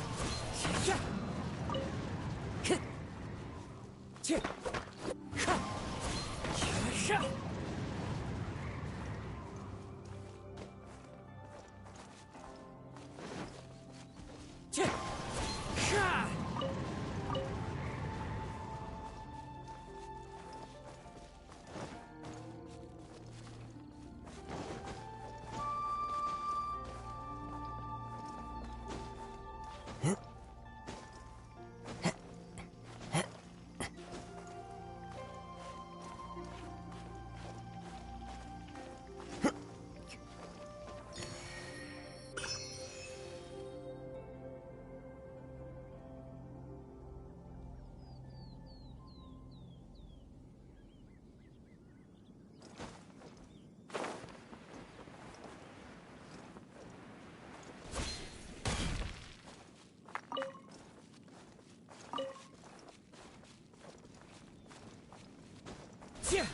Speaker 1: Yeah.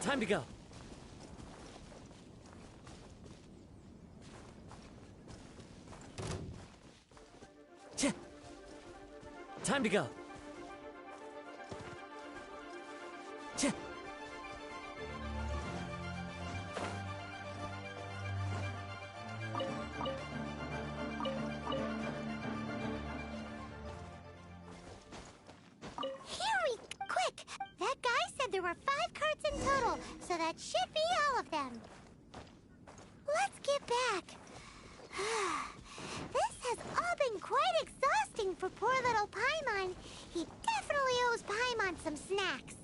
Speaker 1: Time to go. Time to go.
Speaker 4: Quick! That guy said there were 5 carts in total, so that should be all of them. Let's get back. This has all been quite exhausting for poor little Paimon. He definitely owes Paimon some snacks.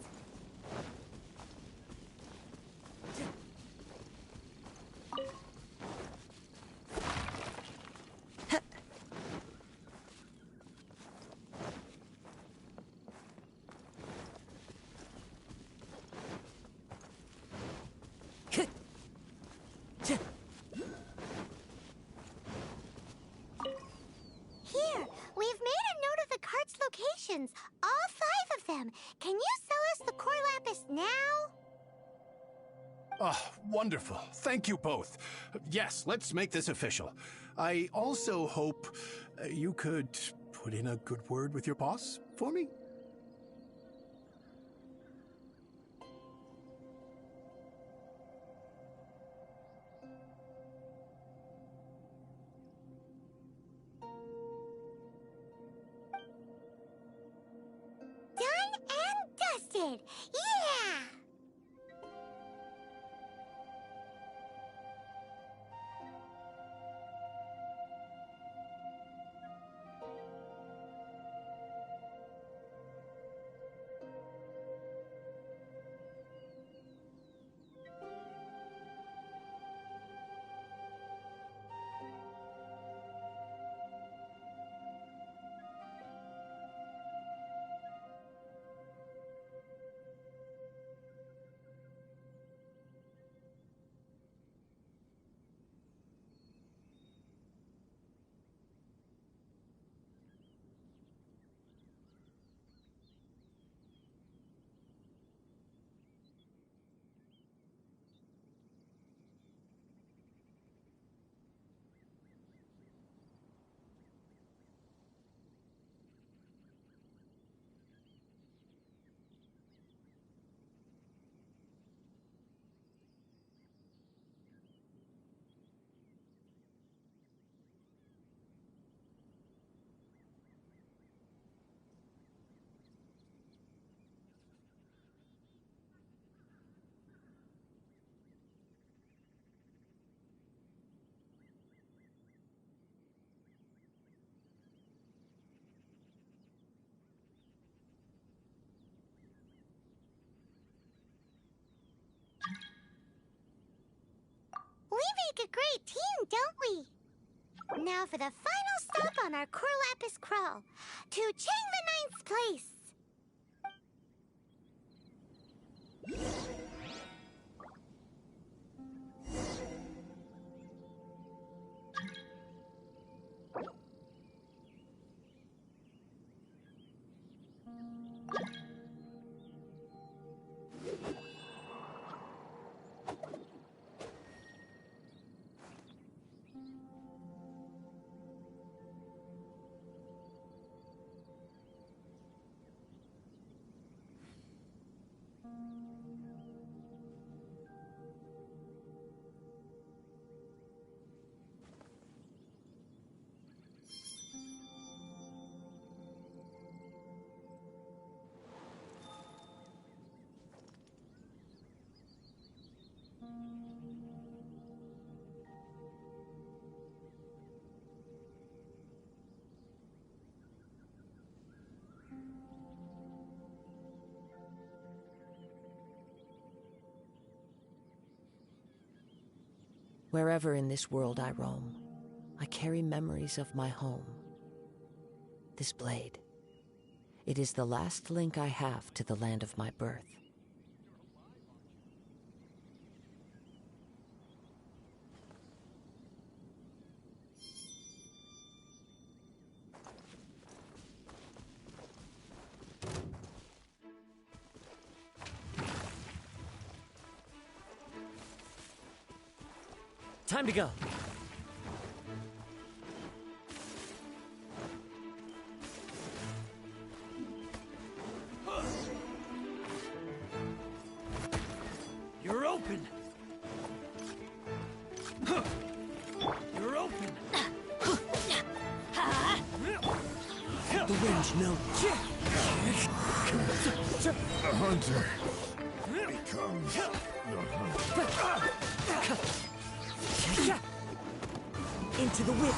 Speaker 4: Here, we've made a note of the cart's locations, all 5 of them. Can you sell us the core lapis now?
Speaker 15: Oh, wonderful. Thank you both. Yes, let's make this official. I also hope you could put in a good word with your boss for me?
Speaker 4: Done and dusted! Yeah! We make a great team, don't we? Now for the final stop on our core lapis crawl, to Chang the Ninth's place.
Speaker 13: Wherever in this world I roam, I carry memories of my home. This blade, it is the last link I have to the land of my birth.
Speaker 1: Time to go.
Speaker 3: You're open. You're open.
Speaker 12: The wind's no.
Speaker 6: The hunter becomes the hunter.
Speaker 13: Into the wind.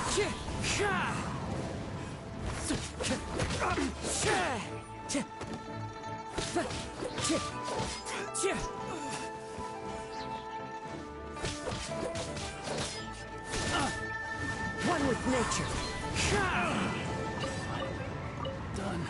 Speaker 13: One with nature.
Speaker 3: Done.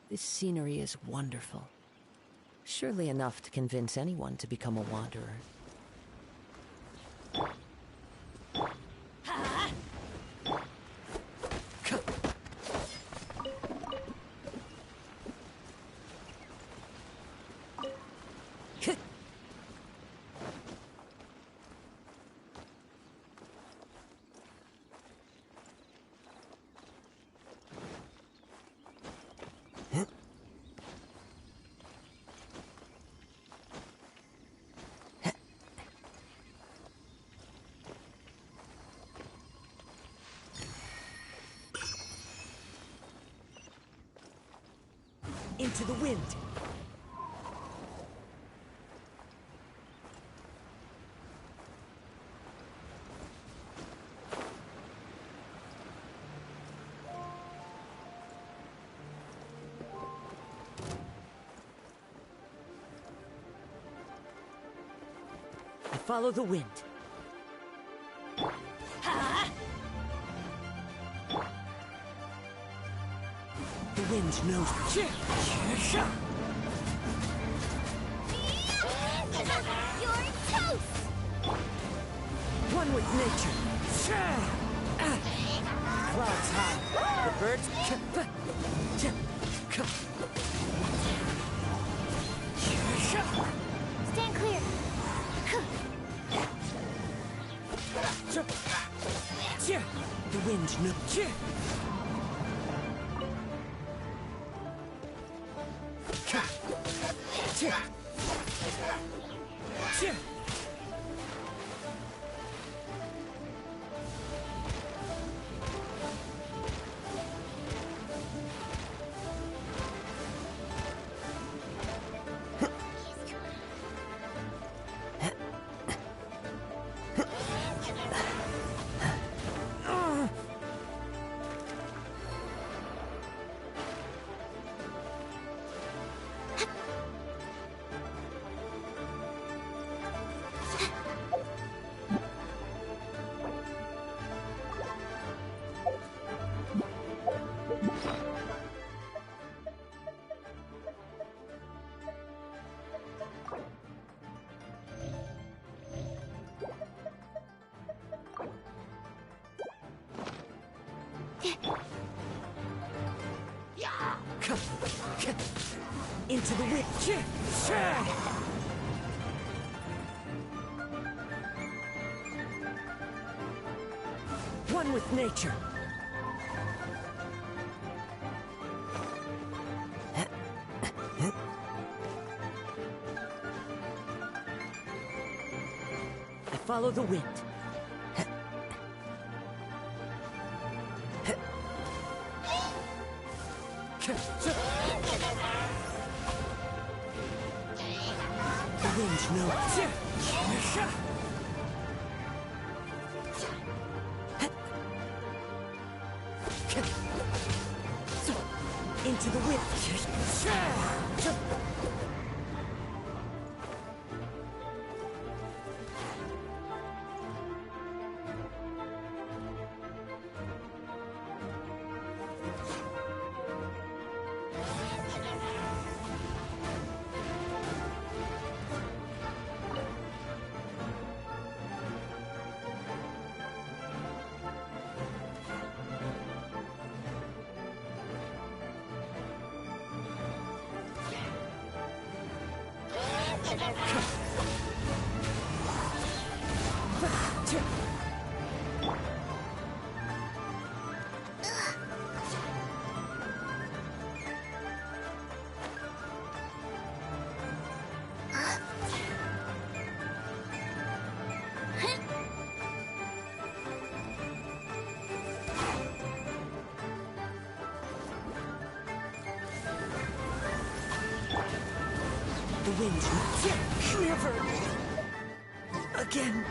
Speaker 13: This scenery is wonderful. Surely enough to convince anyone to become a wanderer. Into the wind.
Speaker 1: follow the wind. The wind knows.
Speaker 4: You're toast!
Speaker 1: One with nature. Clouds high. The birds.
Speaker 4: Stand clear.
Speaker 1: The wind knows. Into the wind. One with nature. I follow the wind. The wind knows. Into the wind. The wind. Never again.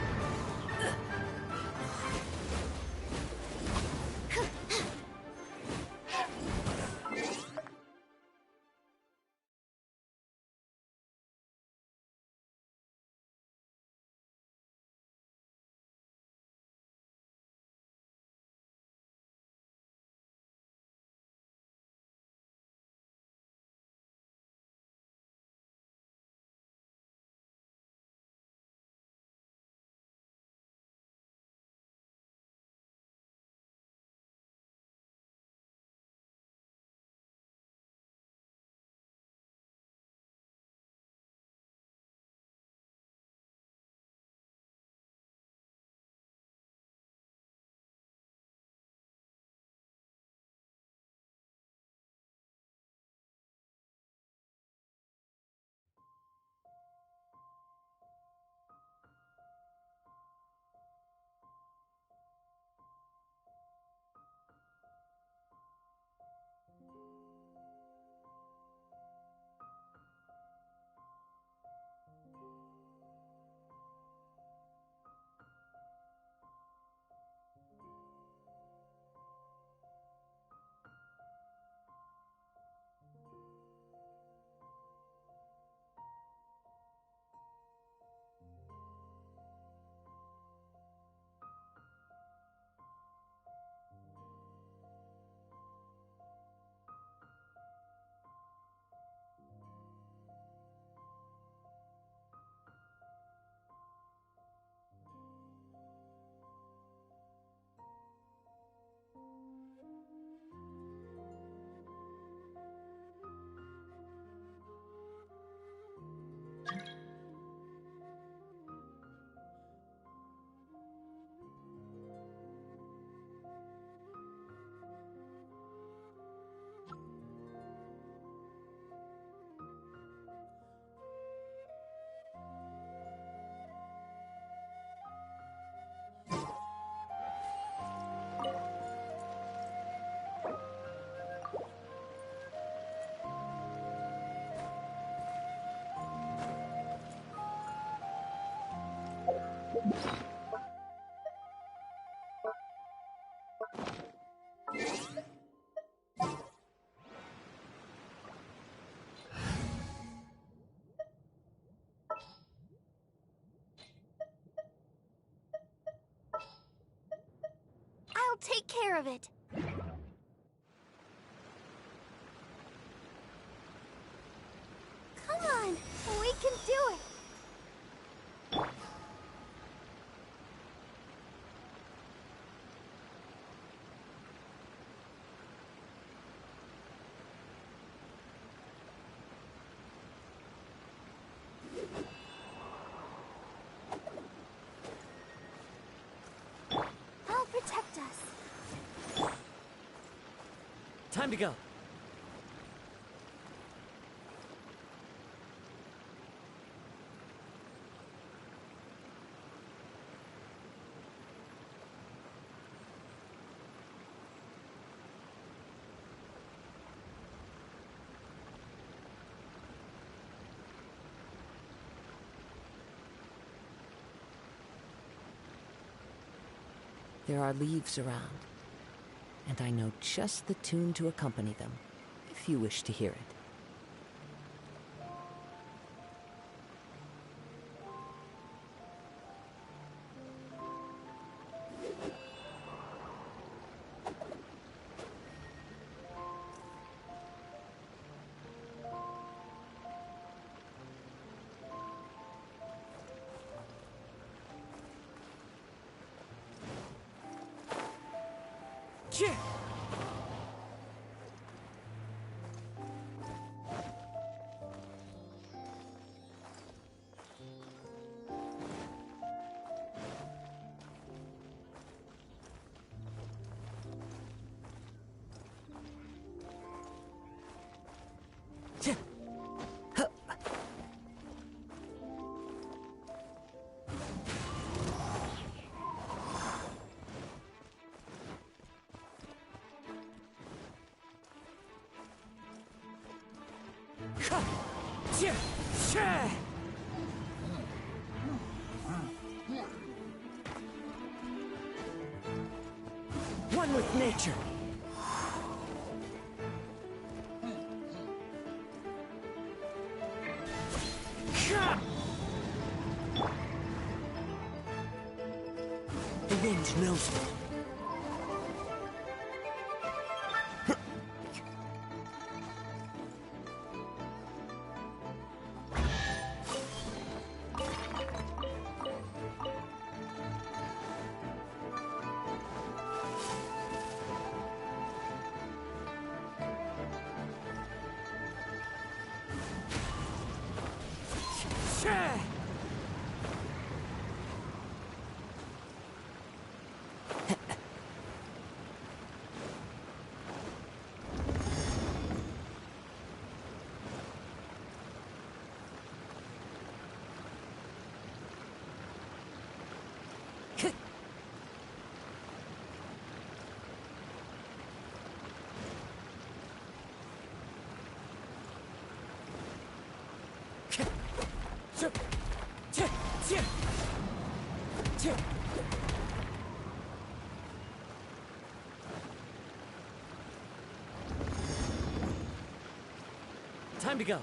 Speaker 4: I'll take care of it. Come on, we can do it. I'll protect us.
Speaker 14: Time to go.
Speaker 13: There are leaves around, and I know just the tune to accompany them, if you wish to hear it.
Speaker 1: One with nature. The wind knows me.
Speaker 14: Time to go.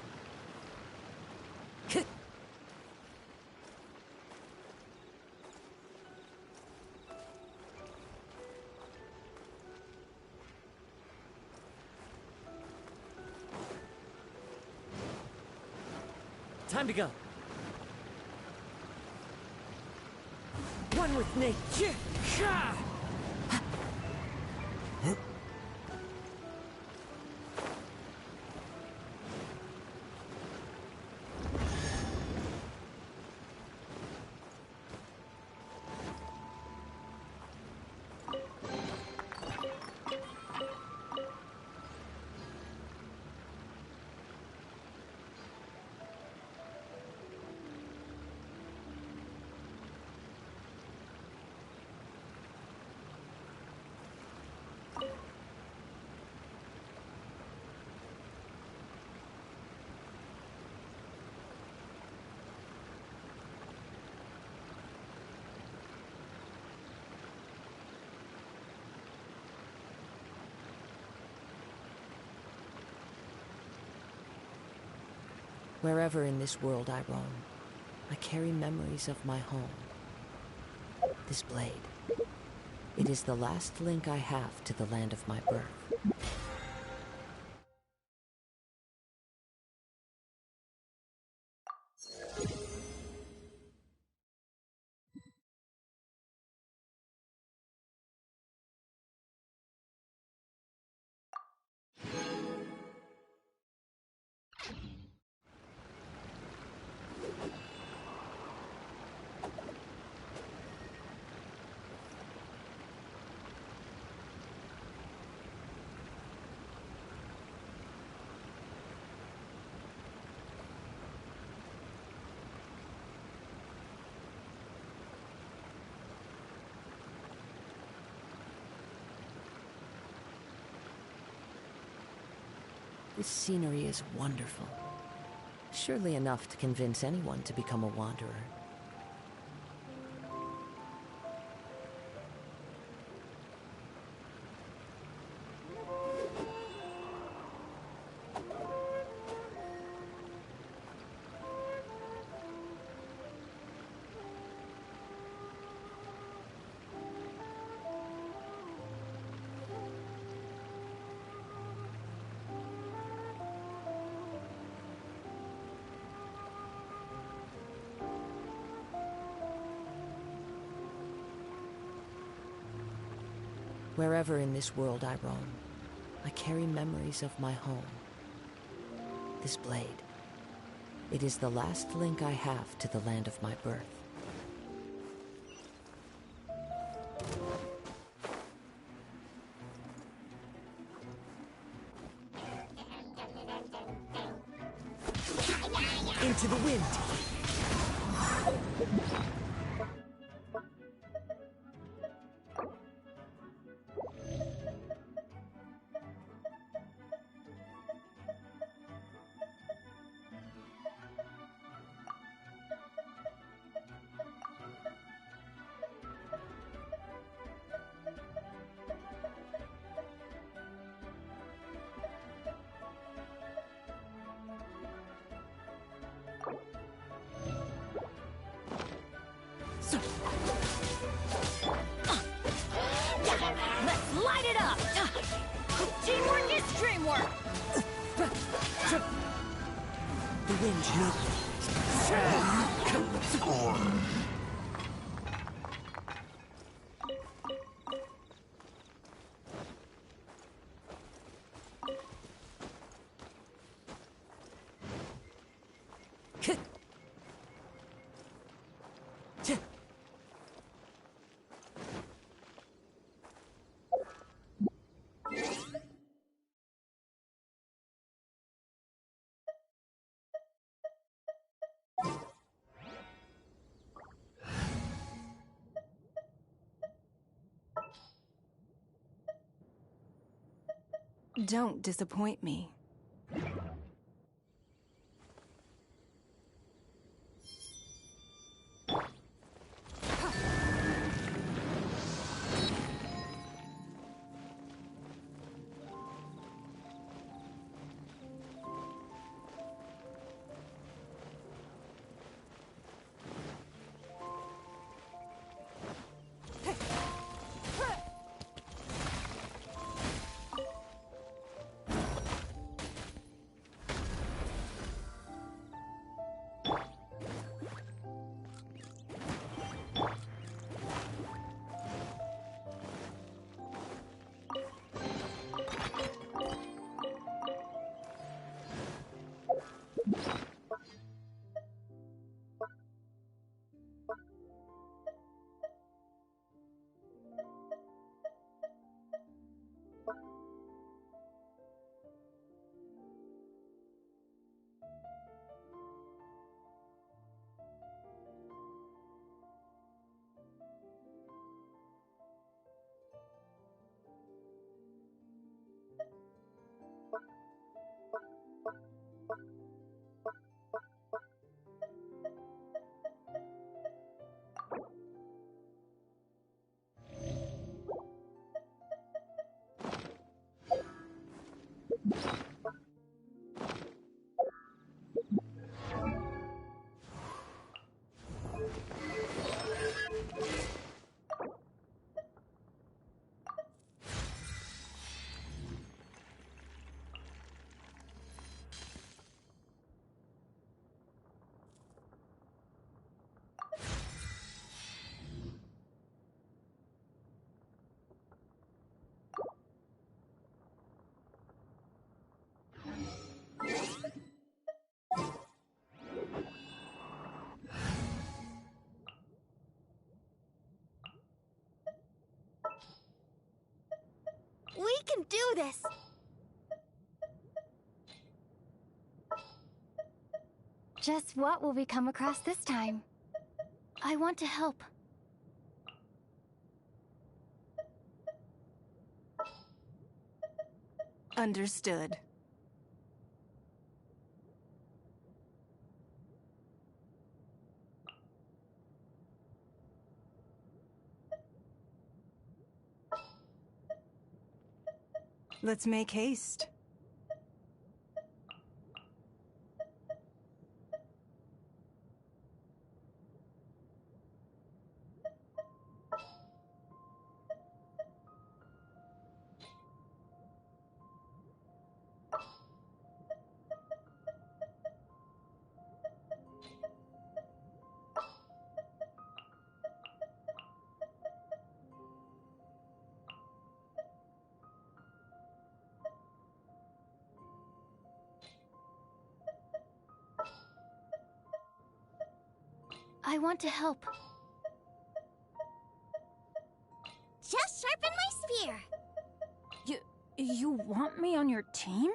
Speaker 14: Time to go.
Speaker 1: One with nature.
Speaker 13: Wherever in this world I roam, I carry memories of my home. This blade, it is the last link I have to the land of my birth. This scenery is wonderful. Surely enough to convince anyone to become a wanderer. Wherever in this world I roam, I carry memories of my home. This blade, it is the last link I have to the land of my birth.
Speaker 1: Into the wind.
Speaker 2: Let's light it up! Teamwork is dreamwork!
Speaker 1: The wind
Speaker 10: Don't disappoint me.
Speaker 4: can do this!
Speaker 2: Just what will we come across this time? I want to help.
Speaker 10: Understood. Let's make haste.
Speaker 2: I want to help.
Speaker 4: Just sharpen my spear.
Speaker 2: You want me on your team?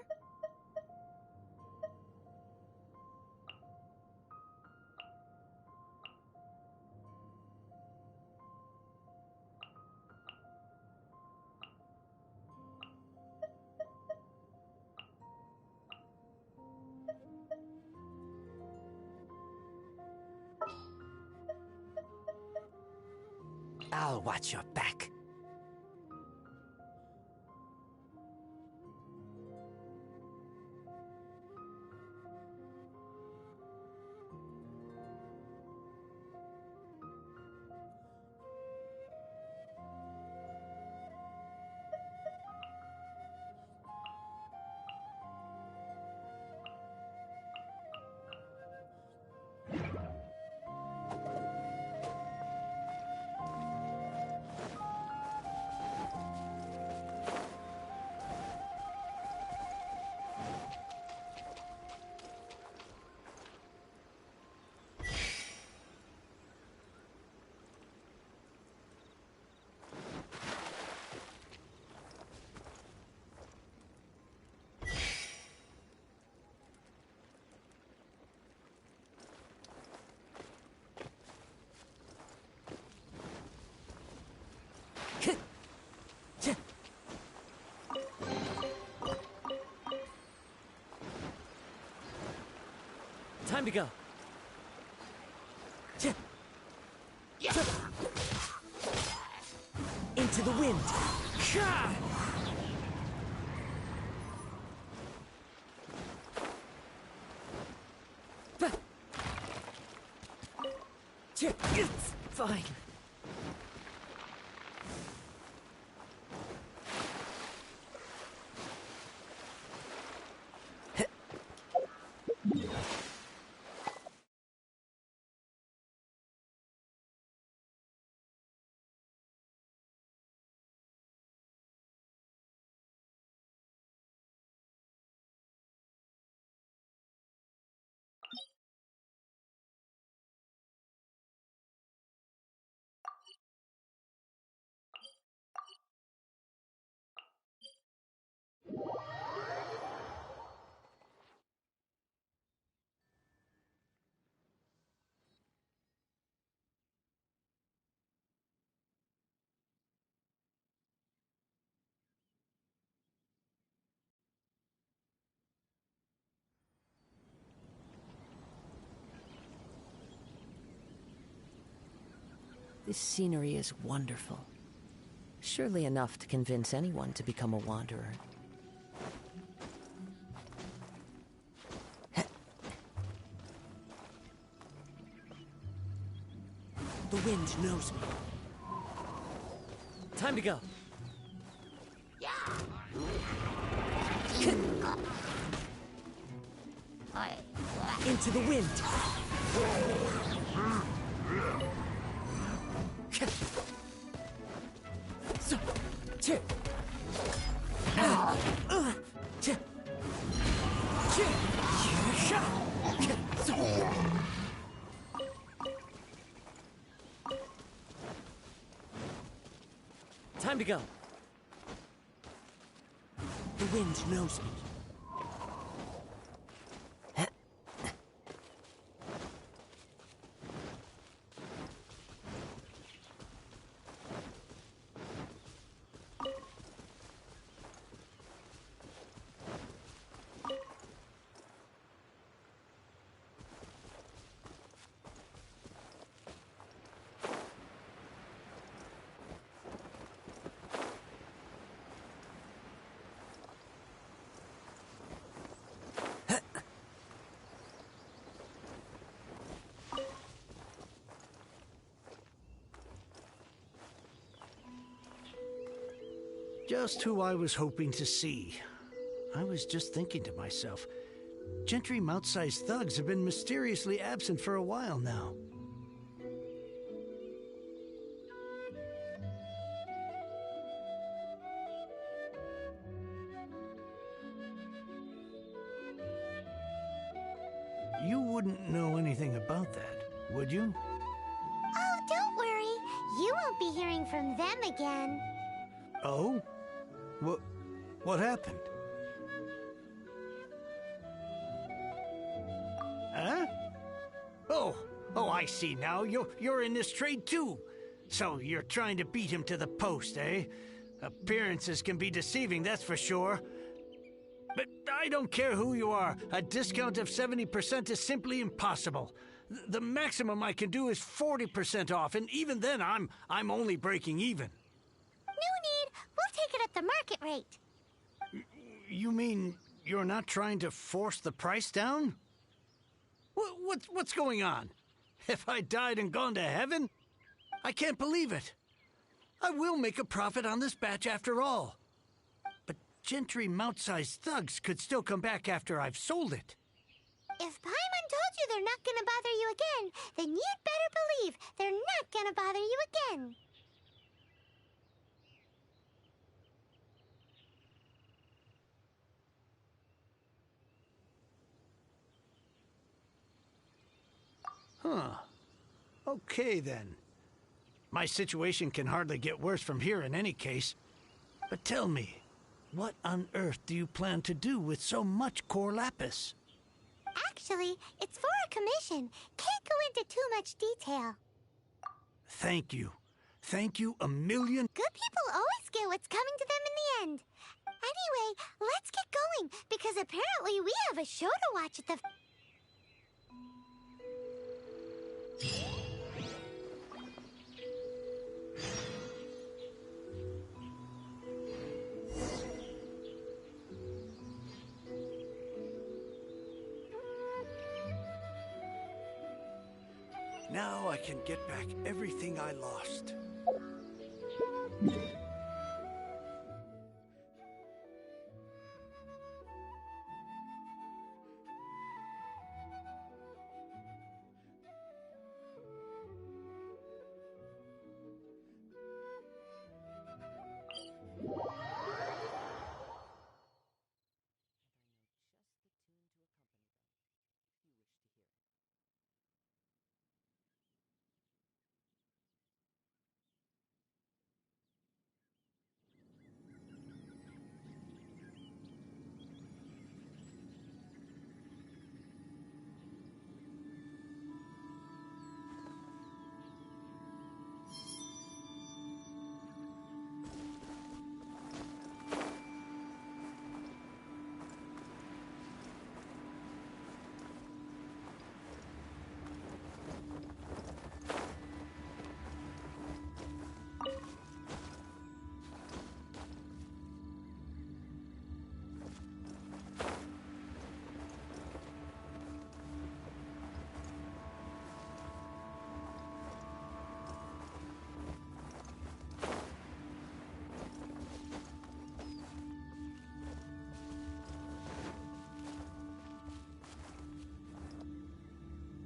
Speaker 7: I'll watch your back. Time to go. Into the wind. It's fine.
Speaker 13: This scenery is wonderful. Surely enough to convince anyone to become a wanderer.
Speaker 7: The wind knows me. Time to go. Into the wind. Time to go.
Speaker 1: wind knows me.
Speaker 3: Just who I was hoping to see. I was just thinking to myself, Gentry mount-sized thugs have been mysteriously absent for a while now. You wouldn't know anything about that, would you?
Speaker 4: Oh, don't worry. You won't be hearing from them again.
Speaker 3: Oh? What happened? Huh? Oh, I see now. You're in this trade too. So you're trying to beat him to the post, eh? Appearances can be deceiving, that's for sure. But I don't care who you are. A discount of 70% is simply impossible. The maximum I can do is 40% off, and even then I'm only breaking even.
Speaker 4: No need. We'll take it at the market rate.
Speaker 3: You mean you're not trying to force the price down? What's going on? Have I died and gone to heaven? I can't believe it. I will make a profit on this batch after all. But Gentry mount-sized thugs could still come back after I've sold it.
Speaker 4: If Paimon told you they're not gonna bother you again, then you'd better believe they're not gonna bother you again.
Speaker 3: Huh. Okay, then. My situation can hardly get worse from here in any case. But tell me, what on earth do you plan to do with so much core lapis?
Speaker 4: Actually, it's for a commission. Can't go into too much detail.
Speaker 3: Thank you. Thank you a million.
Speaker 4: Good people always get what's coming to them in the end. Anyway, let's get going, because apparently we have a show to watch at the...
Speaker 3: Now I can get back everything I lost.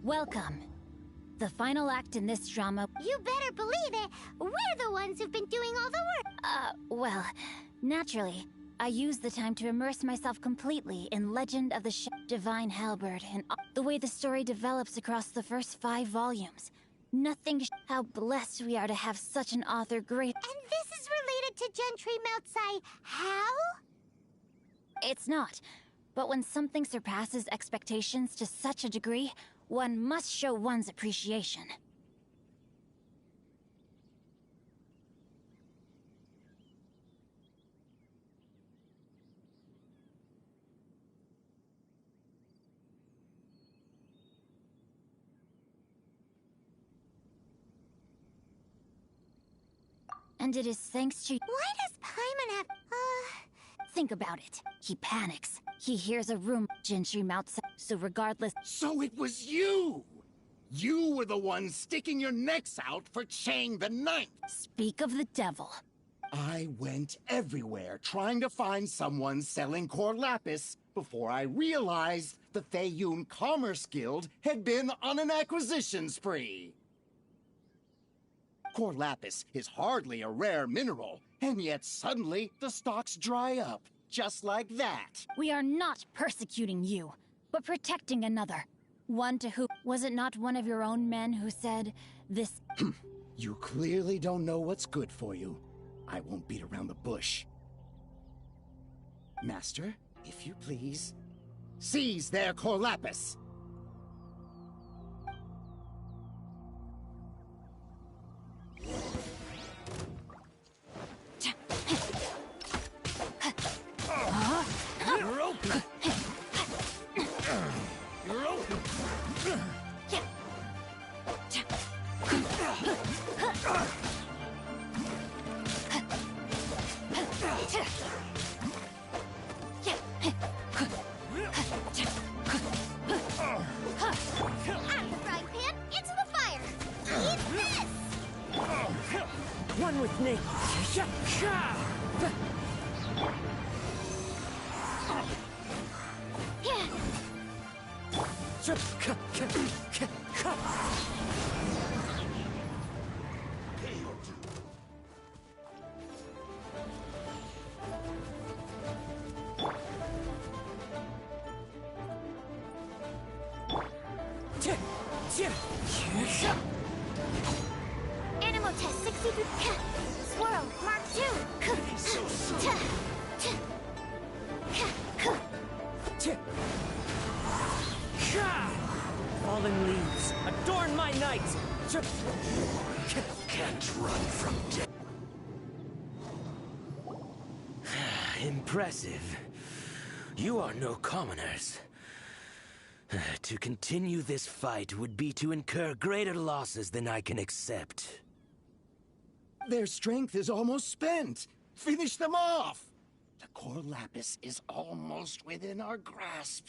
Speaker 2: Welcome. The final act in this drama...
Speaker 4: You better believe it! We're the ones who've been doing all the work!
Speaker 2: Well, naturally, I used the time to immerse myself completely in Legend of the Divine Halberd and the way the story develops across the first 5 volumes. Nothing how blessed we are to have such an author great...
Speaker 4: And this is related to Gentry Moutsai how?
Speaker 2: It's not. But when something surpasses expectations to such a degree, one must show one's appreciation. And it is thanks to—
Speaker 4: Why does Paimon have...
Speaker 2: Think about it. He panics. He hears a rumor Gentry mounts, so regardless—
Speaker 11: So it was you! You were the one sticking your necks out for Chang the Ninth!
Speaker 2: Speak of the devil.
Speaker 11: I went everywhere trying to find someone selling core lapis before I realized the Feiyun Commerce Guild had been on an acquisition spree. Core lapis is hardly a rare mineral, and yet suddenly the stocks dry up, just like that.
Speaker 2: We are not persecuting you, but protecting another. One to who— Was it not one of your own men who said this—
Speaker 11: You clearly don't know what's good for you. I won't beat around the bush. Master, if you please, seize their core lapis.
Speaker 3: You're open! You're open!
Speaker 4: Out of the frying pan, into the fire! Eat this!
Speaker 1: One with me.
Speaker 4: Animal test 63. Swirl, Mark 2.
Speaker 1: Fallen leaves, adorn my night!
Speaker 12: Can't run from death. Impressive. You are no commoners. To continue this fight would be to incur greater losses than I can accept.
Speaker 11: Their strength is almost spent. Finish them off. The core lapis is almost within our grasp.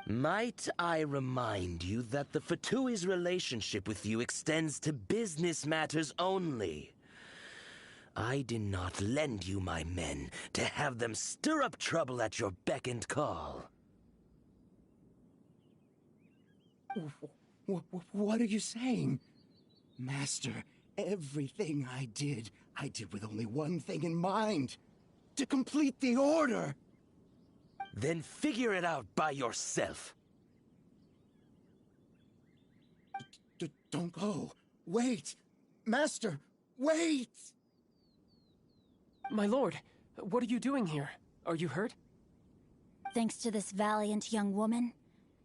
Speaker 12: Might I remind you that the Fatui's relationship with you extends to business matters only? I did not lend you my men to have them stir up trouble at your beck and call.
Speaker 11: What are you saying? Master, everything I did with only one thing in mind. To complete the order.
Speaker 12: Then figure it out by yourself.
Speaker 11: Don't go. Wait. Master, wait!
Speaker 14: My lord, what are you doing here? Are you hurt?
Speaker 2: Thanks to this valiant young woman,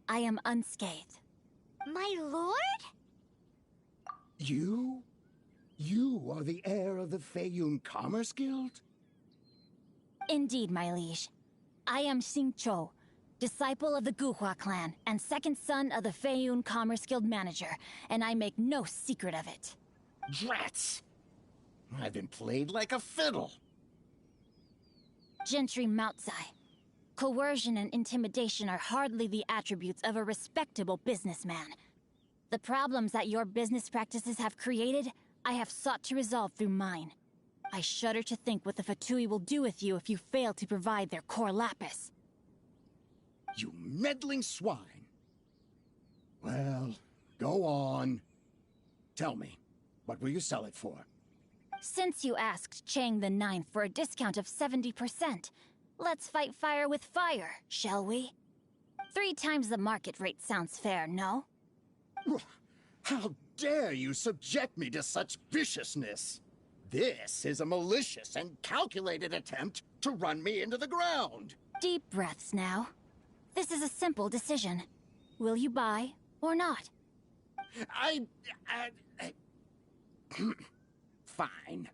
Speaker 2: I am unscathed.
Speaker 4: My lord?
Speaker 11: You? You are the heir of the Feiyun Commerce Guild?
Speaker 2: Indeed, my liege. I am Xingqiu, disciple of the Guhua clan and second son of the Feiyun Commerce Guild manager, and I make no secret of it.
Speaker 11: Drats! I've been played like a fiddle.
Speaker 2: Gentry Moutsai. Coercion and intimidation are hardly the attributes of a respectable businessman. The problems that your business practices have created, I have sought to resolve through mine. I shudder to think what the Fatui will do with you if you fail to provide their core lapis.
Speaker 11: You meddling swine. Well, go on. Tell me, what will you sell it for?
Speaker 2: Since you asked Chang the Ninth for a discount of 70%, let's fight fire with fire, shall we? 3 times the market rate sounds fair, no?
Speaker 11: How dare you subject me to such viciousness? This is a malicious and calculated attempt to run me into the ground.
Speaker 2: Deep breaths now. This is a simple decision. Will you buy or not?
Speaker 11: Fine.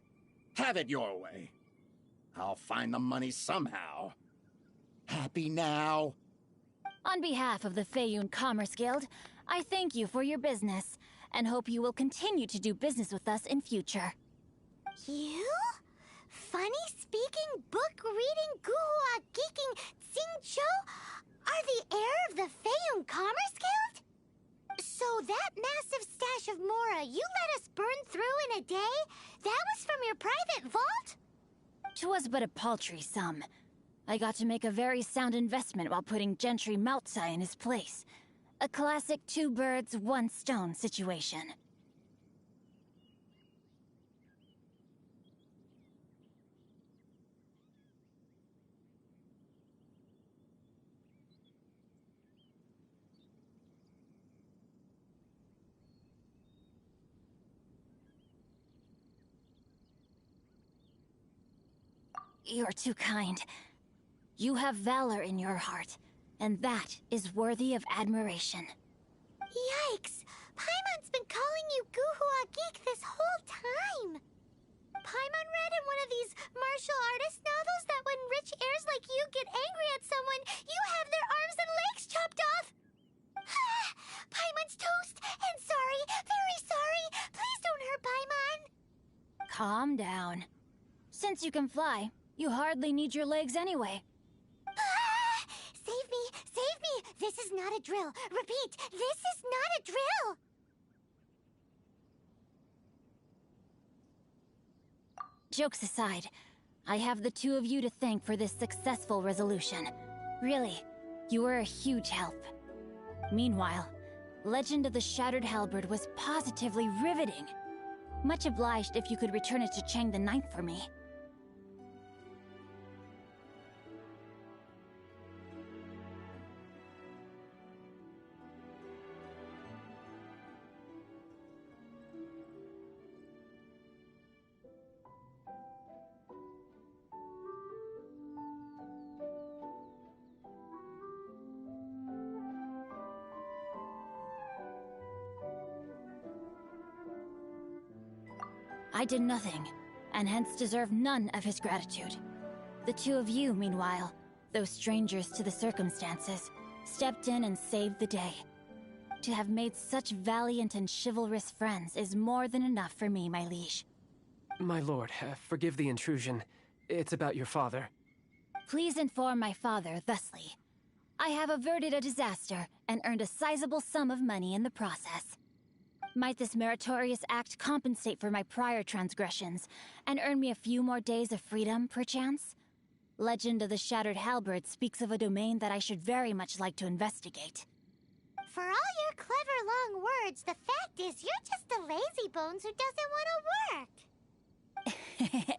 Speaker 11: Have it your way. I'll find the money somehow. Happy now?
Speaker 2: On behalf of the Feiyun Commerce Guild, I thank you for your business, and hope you will continue to do business with us in future.
Speaker 4: You? Funny-speaking, book-reading, guhua geeking Xingqiu are the heir of the Feiyun Commerce Guild? So that massive stash of Mora you let us burn through in a day, that was from your private vault?
Speaker 2: 'Twas but a paltry sum. I got to make a very sound investment while putting Gentry Maltsai in his place. A classic two birds, one stone situation. You're too kind. You have valor in your heart, and that is worthy of admiration.
Speaker 4: Yikes! Paimon's been calling you Guhua Geek this whole time! Paimon read in one of these martial artist novels that when rich heirs like you get angry at someone, you have their arms and legs chopped off! Paimon's toast! And sorry, very sorry! Please don't hurt Paimon!
Speaker 2: Calm down. Since you can fly, you hardly need your legs anyway.
Speaker 4: Save me! Save me! This is not a drill! Repeat, this is not a drill!
Speaker 2: Jokes aside, I have the two of you to thank for this successful resolution. Really, you were a huge help. Meanwhile, Legend of the Shattered Halberd was positively riveting. Much obliged if you could return it to Chang the Ninth for me. I did nothing, and hence deserve none of his gratitude. The two of you, meanwhile, though strangers to the circumstances, stepped in and saved the day. To have made such valiant and chivalrous friends is more than enough for me, my liege.
Speaker 14: My lord, forgive the intrusion. It's about your father.
Speaker 2: Please inform my father thusly. I have averted a disaster and earned a sizable sum of money in the process. Might this meritorious act compensate for my prior transgressions, and earn me a few more days of freedom, perchance? Legend of the Shattered Halberd speaks of a domain that I should very much like to investigate.
Speaker 4: For all your clever long words, the fact is you're just a lazy bones who doesn't want to work.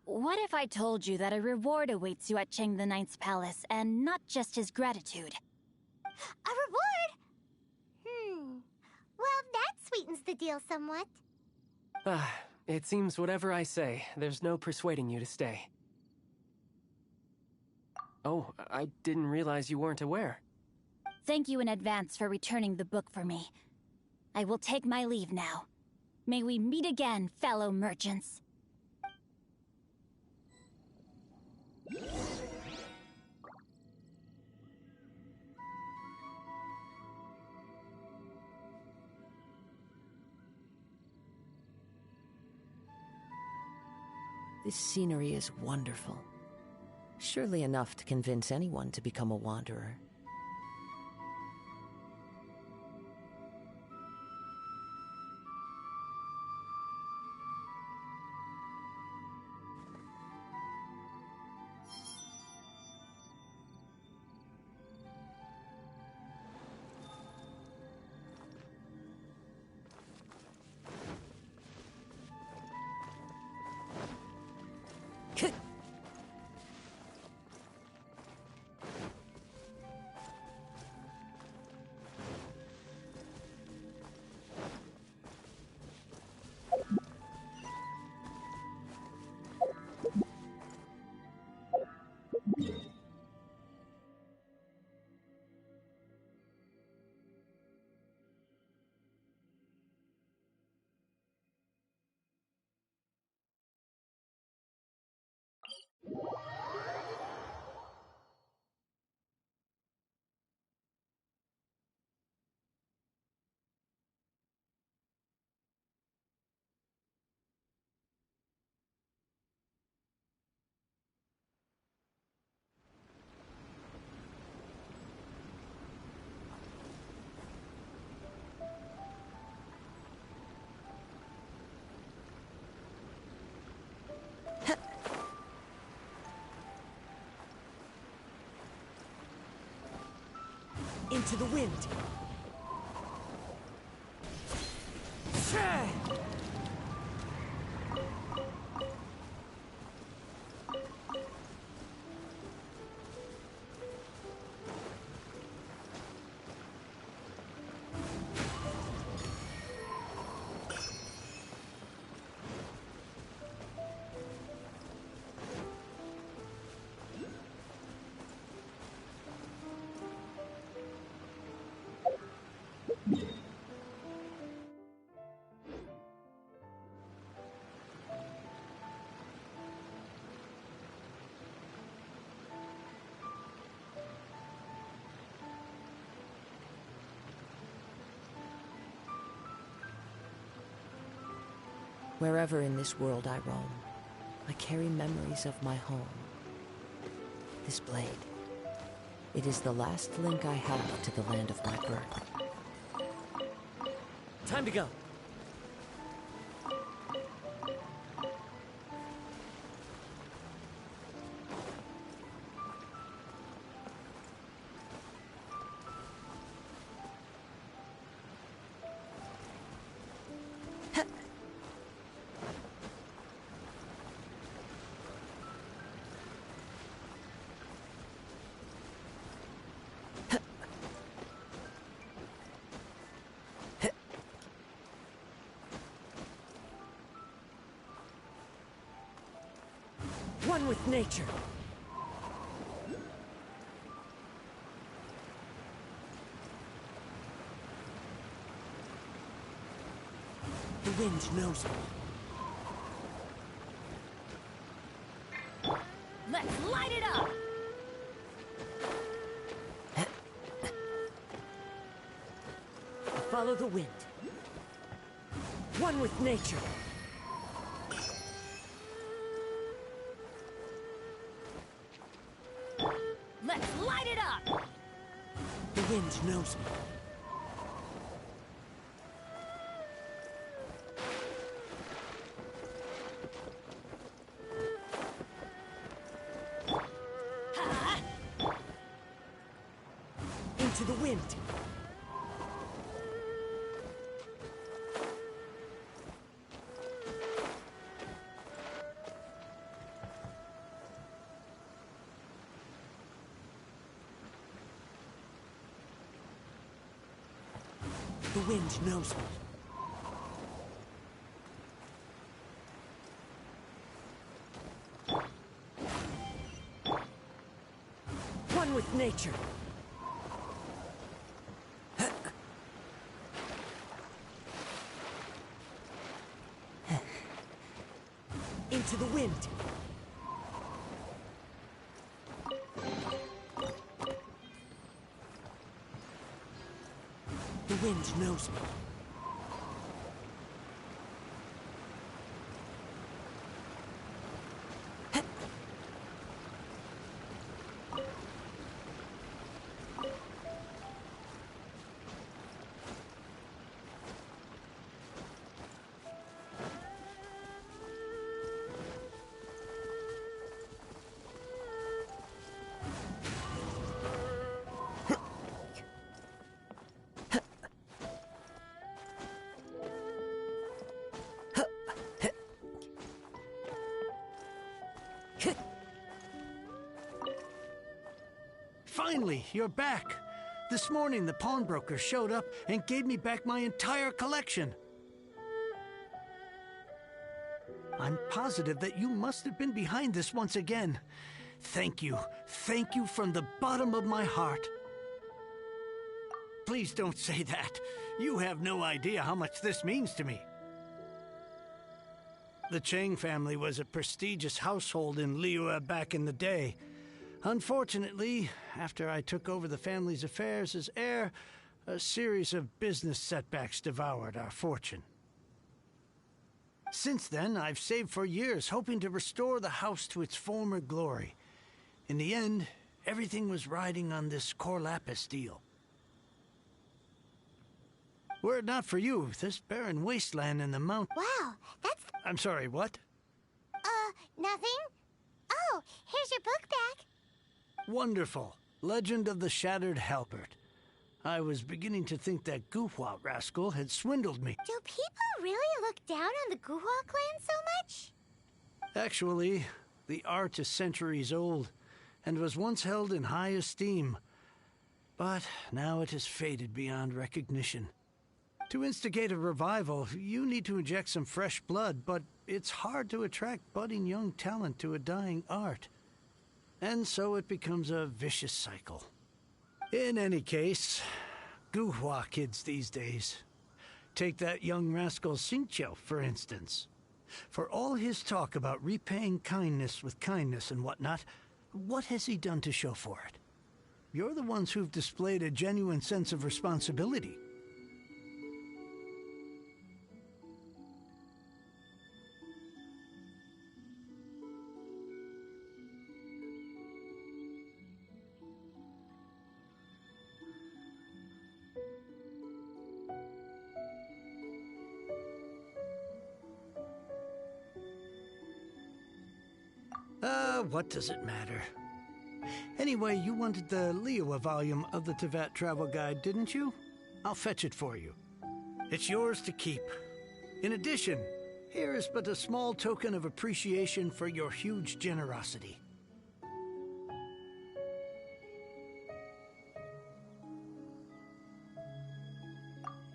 Speaker 2: What if I told you that a reward awaits you at Chang the Ninth's palace, and not just his gratitude?
Speaker 4: A reward? Well, that sweetens the deal somewhat.
Speaker 14: It seems whatever I say, there's no persuading you to stay. Oh, I didn't realize you weren't aware.
Speaker 2: Thank you in advance for returning the book for me. I will take my leave now. May we meet again, fellow merchants.
Speaker 13: This scenery is wonderful. Surely enough to convince anyone to become a wanderer.
Speaker 1: Into the wind.
Speaker 13: Wherever in this world I roam, I carry memories of my home. This blade, it is the last link I have to the land of my birth.
Speaker 1: Time to go. One with nature. The wind knows me.
Speaker 2: Let's light it up!
Speaker 1: Follow the wind. One with nature.
Speaker 2: Let's light it up!
Speaker 1: The wind knows me. Into the wind. The wind knows me. One with nature. Into the wind. The wind knows me.
Speaker 3: Finally, you're back. This morning, the pawnbroker showed up and gave me back my entire collection. I'm positive that you must have been behind this once again. Thank you. Thank you from the bottom of my heart. Please don't say that. You have no idea how much this means to me. The Chang family was a prestigious household in Liyue back in the day. Unfortunately, after I took over the family's affairs as heir, a series of business setbacks devoured our fortune. Since then, I've saved for years, hoping to restore the house to its former glory. In the end, everything was riding on this Corlapis deal. Were it not for you, this barren wasteland in the mountains...
Speaker 4: Wow, that's...
Speaker 3: I'm sorry, what?
Speaker 4: Nothing? Oh, here's your book back.
Speaker 3: Wonderful. Legend of the Shattered Halberd. I was beginning to think that Guhua rascal had swindled me.
Speaker 4: Do people really look down on the Guhua clan so much?
Speaker 3: Actually, the art is centuries old and was once held in high esteem. But now it has faded beyond recognition. To instigate a revival, you need to inject some fresh blood, but it's hard to attract budding young talent to a dying art. And so it becomes a vicious cycle. In any case, Guhua kids these days. Take that young rascal Xingqiu, for instance. For all his talk about repaying kindness with kindness and whatnot, what has he done to show for it? You're the ones who've displayed a genuine sense of responsibility. What does it matter? Anyway, you wanted the Liyue volume of the Teyvat travel guide, didn't you? I'll fetch it for you. It's yours to keep. In addition, here is but a small token of appreciation for your huge generosity.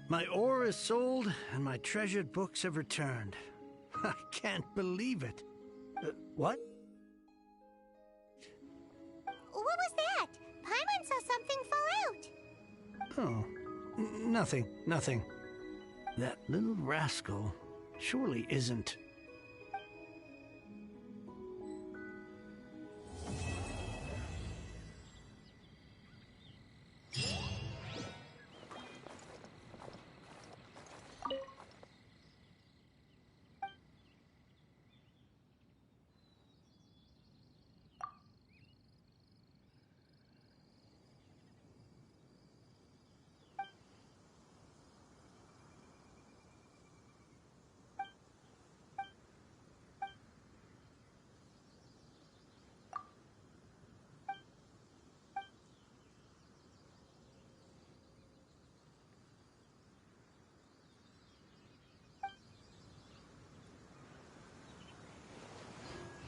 Speaker 3: My ore is sold, and my treasured books have returned. I can't believe it. What?
Speaker 4: What was that? Paimon saw something fall out.
Speaker 3: Oh, nothing. That little rascal surely isn't...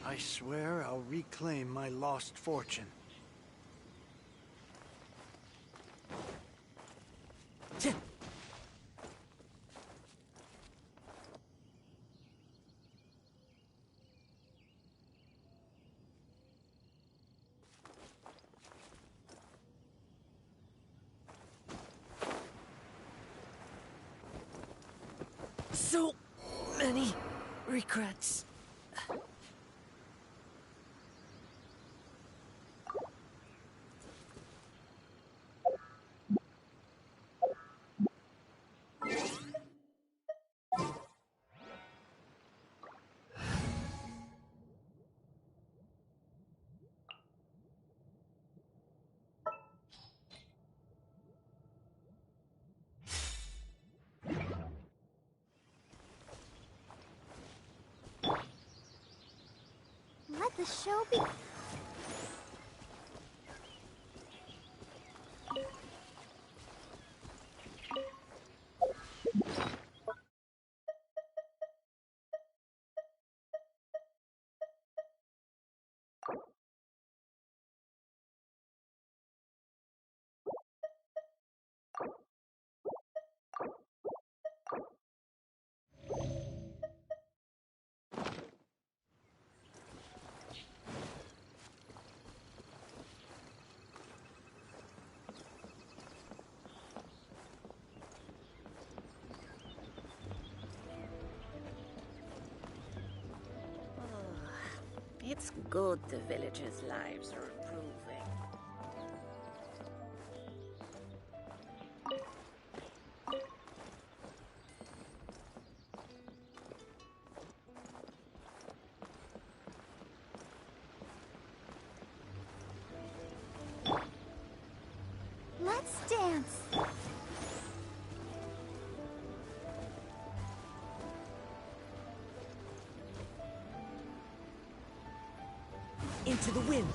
Speaker 3: I swear I'll reclaim my lost fortune.
Speaker 1: So many regrets.
Speaker 4: Let the show be...
Speaker 8: It's good the villagers' lives are improving.
Speaker 4: Let's dance.
Speaker 1: Into the wind.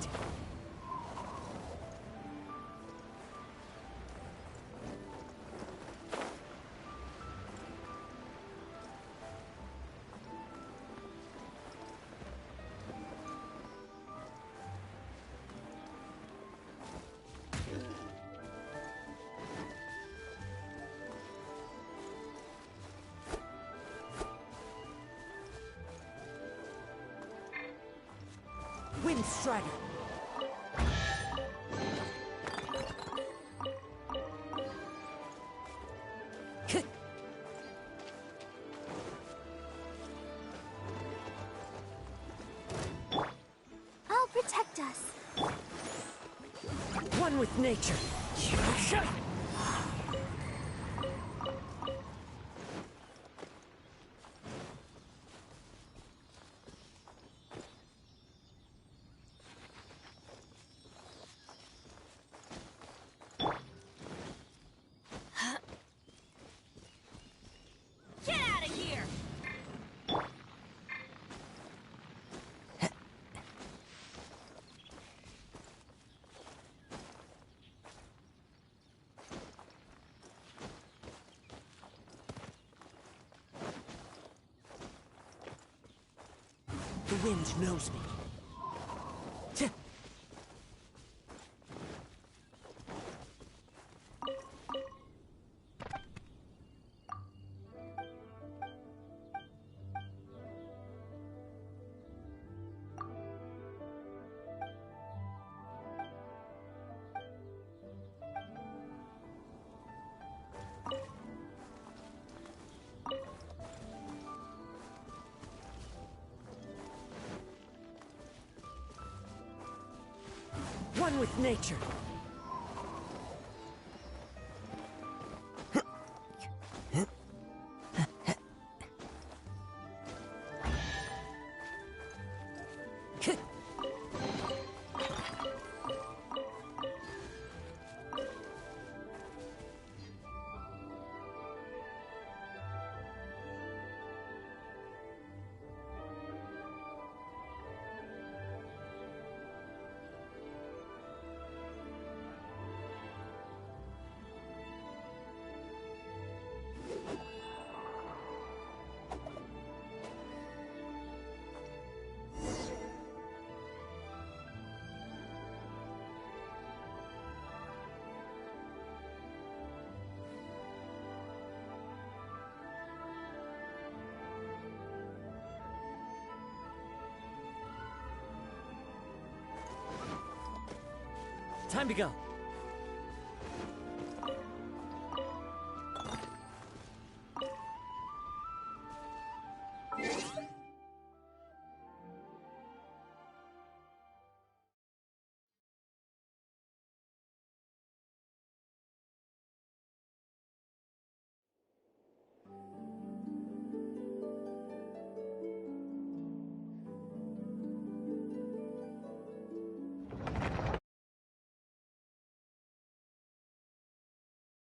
Speaker 1: Wind Strider.
Speaker 4: I'll protect us.
Speaker 1: One with nature.
Speaker 2: Get out of here!
Speaker 1: The wind knows me. One with nature. Time to go.